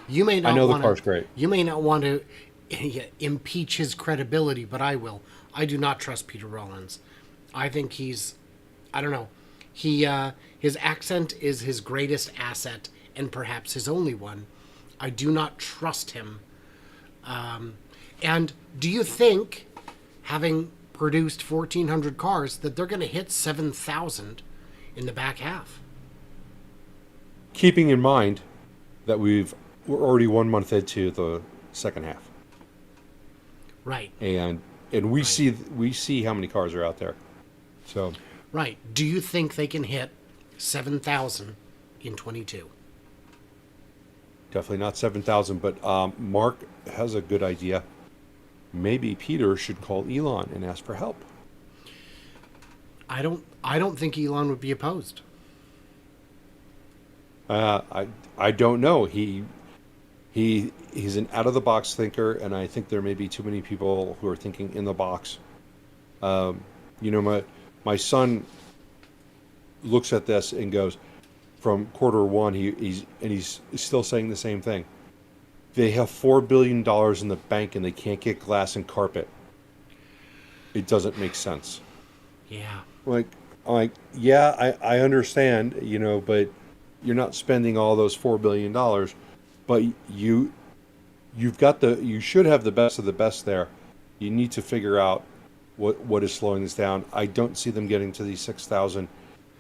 you may I not know the want car's to. great. You may not want to impeach his credibility, but I will. I do not trust Peter Rollins. I think he's, I don't know. His accent is his greatest asset and perhaps his only one. I do not trust him. And do you think, having produced 1,400 cars, that they're going to hit 7,000 in the back half? Keeping in mind that we're already 1 month into the second half, Right. and we see how many cars are out there. So Right. Do you think they can hit 7,000 in 22? definitely not 7,000. But Mark has a good idea. Maybe Peter should call Elon and ask for help. I don't think Elon would be opposed. I don't know. He's an out of the box thinker, and I think there may be too many people who are thinking in the box. My son looks at this and goes, from quarter one, he's still saying the same thing. They have $4 billion in the bank and they can't get glass and carpet. It doesn't make sense. Yeah. Yeah, I understand, but you're not spending all those $4 billion, but you should have the best of the best there. You need to figure out what is slowing this down. I don't see them getting to these 6,000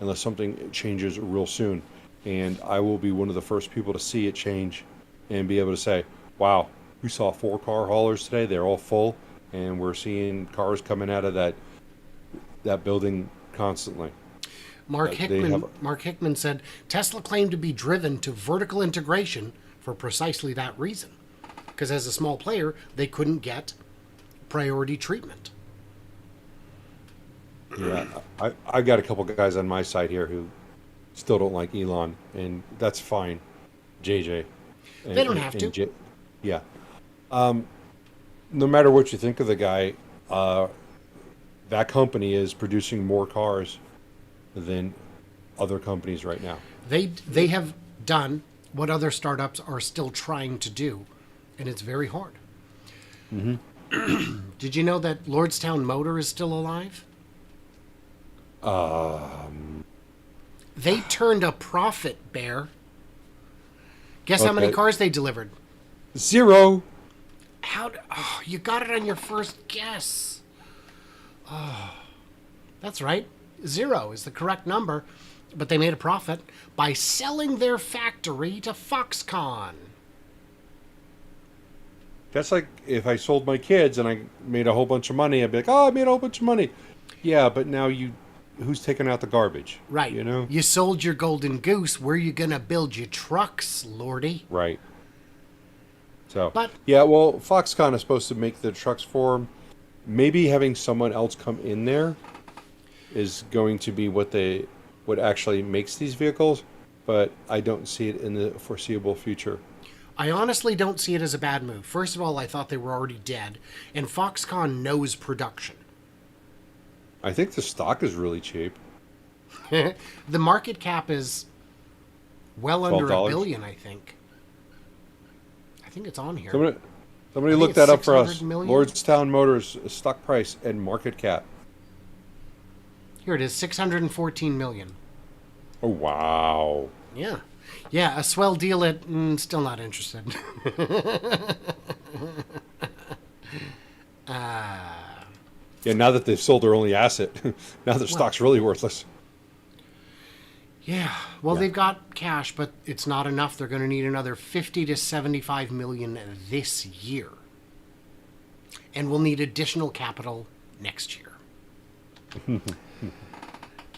unless something changes real soon. And I will be one of the first people to see it change and be able to say, wow, we saw 4 car haulers today. They're all full, and we're seeing cars coming out of that building constantly. Mark Hickman said Tesla claimed to be driven to vertical integration for precisely that reason. Because as a small player, they couldn't get priority treatment. Yeah, I got a couple guys on my side here who still don't like Elon, and that's fine. JJ. They don't have to. Yeah. No matter what you think of the guy, that company is producing more cars than other companies right now. They have done what other startups are still trying to do, and it's very hard. Mm-hmm. Did you know that Lordstown Motor is still alive? They turned a profit, Bear. Guess how many Okay. cars they delivered? 0. You got it on your first guess. Oh, that's right. 0 is the correct number, but they made a profit by selling their factory to Foxconn. That's like if I sold my kids and I made a whole bunch of money, I'd be like, oh, I made a whole bunch of money. Yeah, but now who's taking out the garbage? Right. You sold your golden goose. Where you going to build your trucks, Lordy? Right. So, But yeah, well, Foxconn is supposed to make the trucks for them. Maybe having someone else come in there is going to be what actually makes these vehicles, but I don't see it in the foreseeable future. I honestly don't see it as a bad move. First of all, I thought they were already dead, and Foxconn knows production. I think the stock is really cheap. The market cap is well under $1 $12. billion, I think. I I think it's on here. Somebody I think look it's that up for 600 us. million. Lordstown Motors stock price and market cap. Here it is, 614 million. Oh wow! Yeah. Yeah, a swell deal at... still not interested. Yeah, now that they've sold their only asset, now their stock's really worthless. Yeah. Well, Yeah. they've got cash, but it's not enough. They're going to need another 50 to 75 million this year. And we'll need additional capital next year.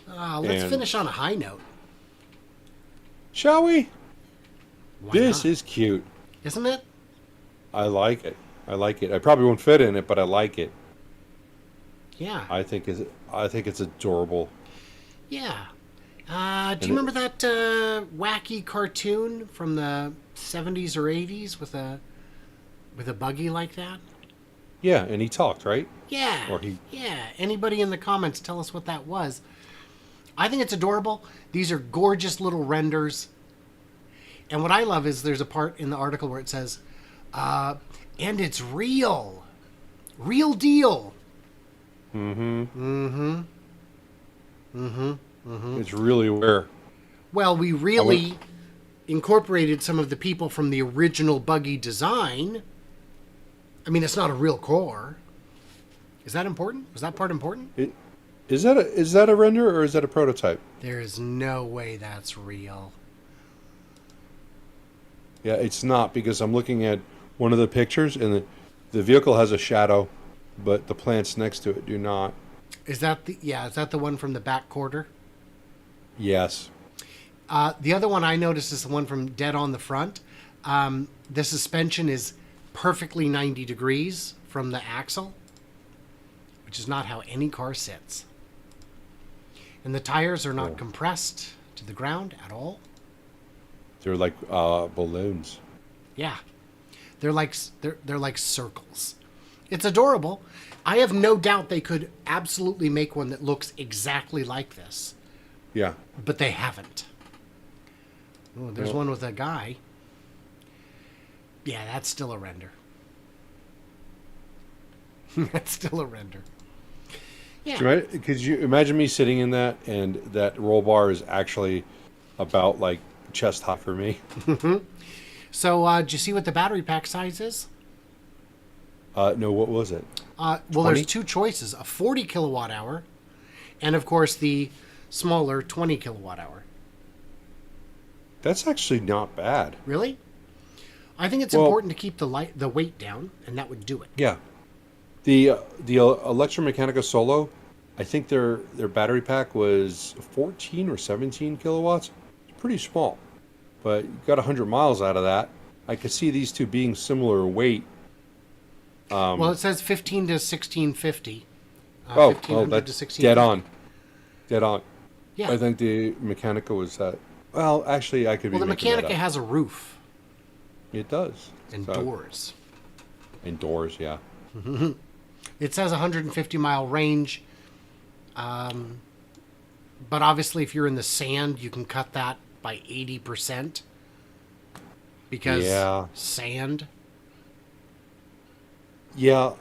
Let's And- finish on a high note. Shall we? Why This not? is cute. Isn't it? I like it. I like it. I probably won't fit in it, but I like it. Yeah. I think it's adorable. Yeah. Do you remember that wacky cartoon from the 70s or 80s with a buggy like that? Yeah, and he talked, right? Yeah. Or he- Yeah. Anybody in the comments tell us what that was. I think it's adorable. These are gorgeous little renders. And what I love is there's a part in the article where it says, and it's real. Real deal. It's really rare. Well, we really incorporated some of the people from the original buggy design. I mean, it's not a real core. Is that important? Was that part important? Is that a render or is that a prototype? There is no way that's real. Yeah, it's not because I'm looking at one of the pictures and the vehicle has a shadow, but the plants next to it do not. Is that the one from the back quarter? Yes. The other one I noticed is the one from dead on the front. The suspension is perfectly 90 degrees from the axle, which is not how any car sits. And the tires are not compressed to the ground at all. They're like balloons. Yeah, they're like circles. It's adorable. I have no doubt they could absolutely make one that looks exactly like this, Yeah. but they haven't. Oh, there's Well- one with a guy. Yeah, that's still a render. That's still a render. Yeah. Could you imagine me sitting in that and that roll bar is actually about like chest high for me? So, did you see what the battery pack size is? No, what was it? Well, 20? there's two choices: a 40 kilowatt hour, and of course the smaller 20 kilowatt hour. That's actually not bad. Really? I think it's Well- important to keep the weight down, and that would do it. Yeah. The Electromechanica Solo, I think their battery pack was 14 or 17 kilowatts. It's pretty small, but you got 100 miles out of that. I could see these two being similar weight. Well, it says 15 to 1650. Well, 1500 to that's 1650. dead on. Dead on. Yeah. I think the Mechanica was that. Well, actually, I could be Well, the making that Mechanica up. has a roof It does. and So- doors. And doors, yeah. It says 150 mile range. But obviously, if you're in the sand, you can cut that by 80%. Because Yeah. sand. Yeah,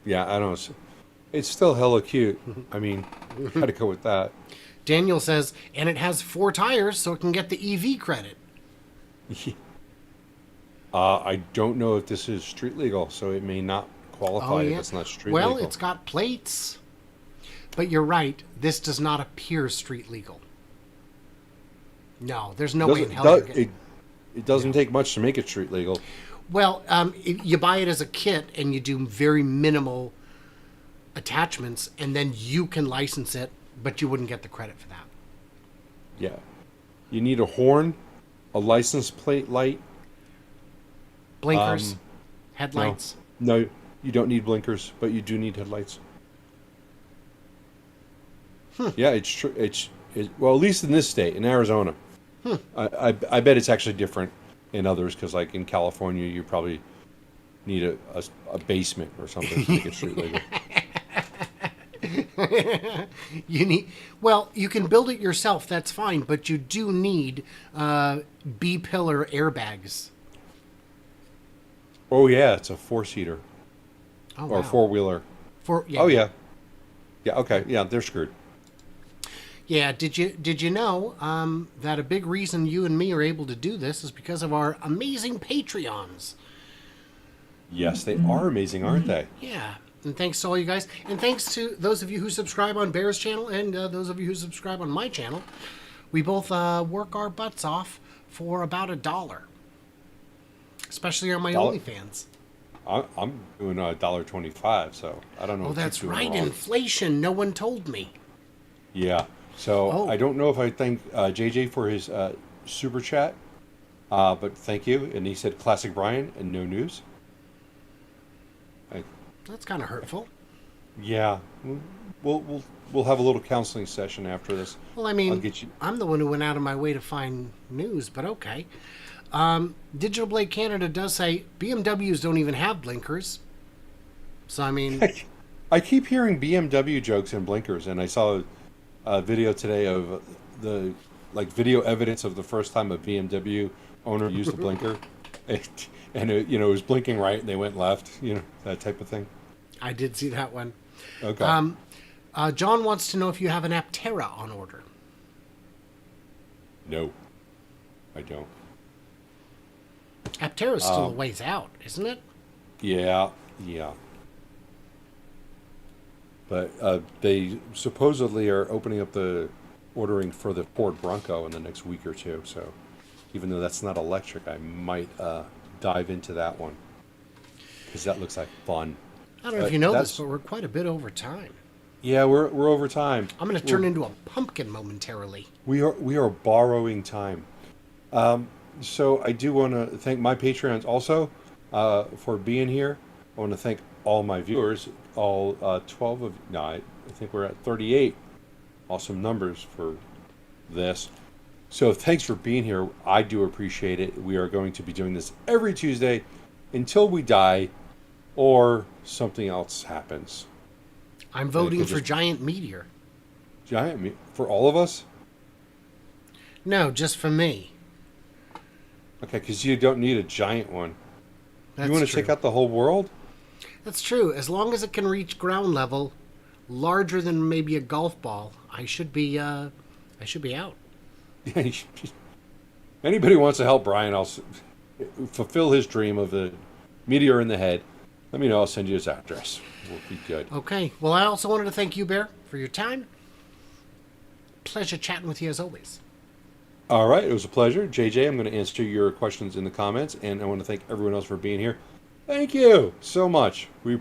yeah, I don't know. It's still hella cute. I mean, gotta go with that. Daniel says, and it has 4 tires, so it can get the EV credit. I don't know if this is street legal, so it may not qualify if it's not street well, legal. it's got plates. But you're right. This does not appear street legal. No, there's no way in hell you're getting... It doesn't take much to make it street legal. Well, you buy it as a kit, and you do very minimal attachments, and then you can license it, but you wouldn't get the credit for that. Yeah. You need a horn, a license plate light. Blinkers, No, headlights. no, you don't need blinkers, but you do need headlights. Yeah, it's true. Well, at least in this state, in Arizona. I bet it's actually different in others because, like in California, you probably need a basement or something to make it street legal. You need, well, you can build it yourself. That's fine, but you do need B pillar airbags. Oh yeah, it's a four-seater Oh or wow. four-wheeler. For yeah, Oh yeah, yeah. Okay, yeah, they're screwed. yeah. Did you know that a big reason you and me are able to do this is because of our amazing Patreons? Yes, they are amazing, aren't they? Yeah. And thanks to all you guys, and thanks to those of you who subscribe on Bear's channel and those of you who subscribe on my channel. We both work our butts off for about $1, especially on my Dollar, OnlyFans. I'm doing $1.25, so I don't know Oh, what you're that's doing right, wrong. inflation. No one told me. Yeah. So Oh, I don't know if I thank JJ for his super chat, but thank you. And he said classic Brian and no news. I, that's kind of hurtful. yeah, we'll have a little counseling session after this. Well, I I'll mean, get you. I'm the one who went out of my way to find news, but okay. Digital Blade Canada does say BMWs don't even have blinkers. So, I mean, I keep hearing BMW jokes and blinkers, and I saw a video today of the video evidence of the first time a BMW owner used a blinker, and it was blinking right and they went left, that type of thing. I did see that one. Okay. John wants to know if you have an Aptera on order. No, I don't. Aptera's still a ways out, isn't it? Yeah, yeah. But they supposedly are opening up the ordering for the Ford Bronco in the next week or two. So even though that's not electric, I might dive into that one because that looks like fun. I don't know if you know this, That's but we're quite a bit over time. Yeah, we're over time. I'm going to turn into a pumpkin momentarily. We are borrowing time. So I do want to thank my Patreons also for being here. I want to thank all my viewers, all 12 of no, I think we're at 38. Awesome numbers for this. So thanks for being here. I do appreciate it. We are going to be doing this every Tuesday until we die or something else happens. I'm And it voting could for just Giant Meteor. for all of us. No, just for me. Okay, because you don't need a giant one. You That's want to true. take out the whole world? That's true. As long as it can reach ground level, larger than maybe a golf ball, I should be out. Yeah, anybody who wants to help Brian, fulfill his dream of the meteor in the head. Let me know. I'll send you his address. We'll be good. Okay. Well, I also wanted to thank you, Bear, for your time. Pleasure chatting with you as always. All right, it was a pleasure. JJ, I'm going to answer your questions in the comments, and I want to thank everyone else for being here. Thank you so much. We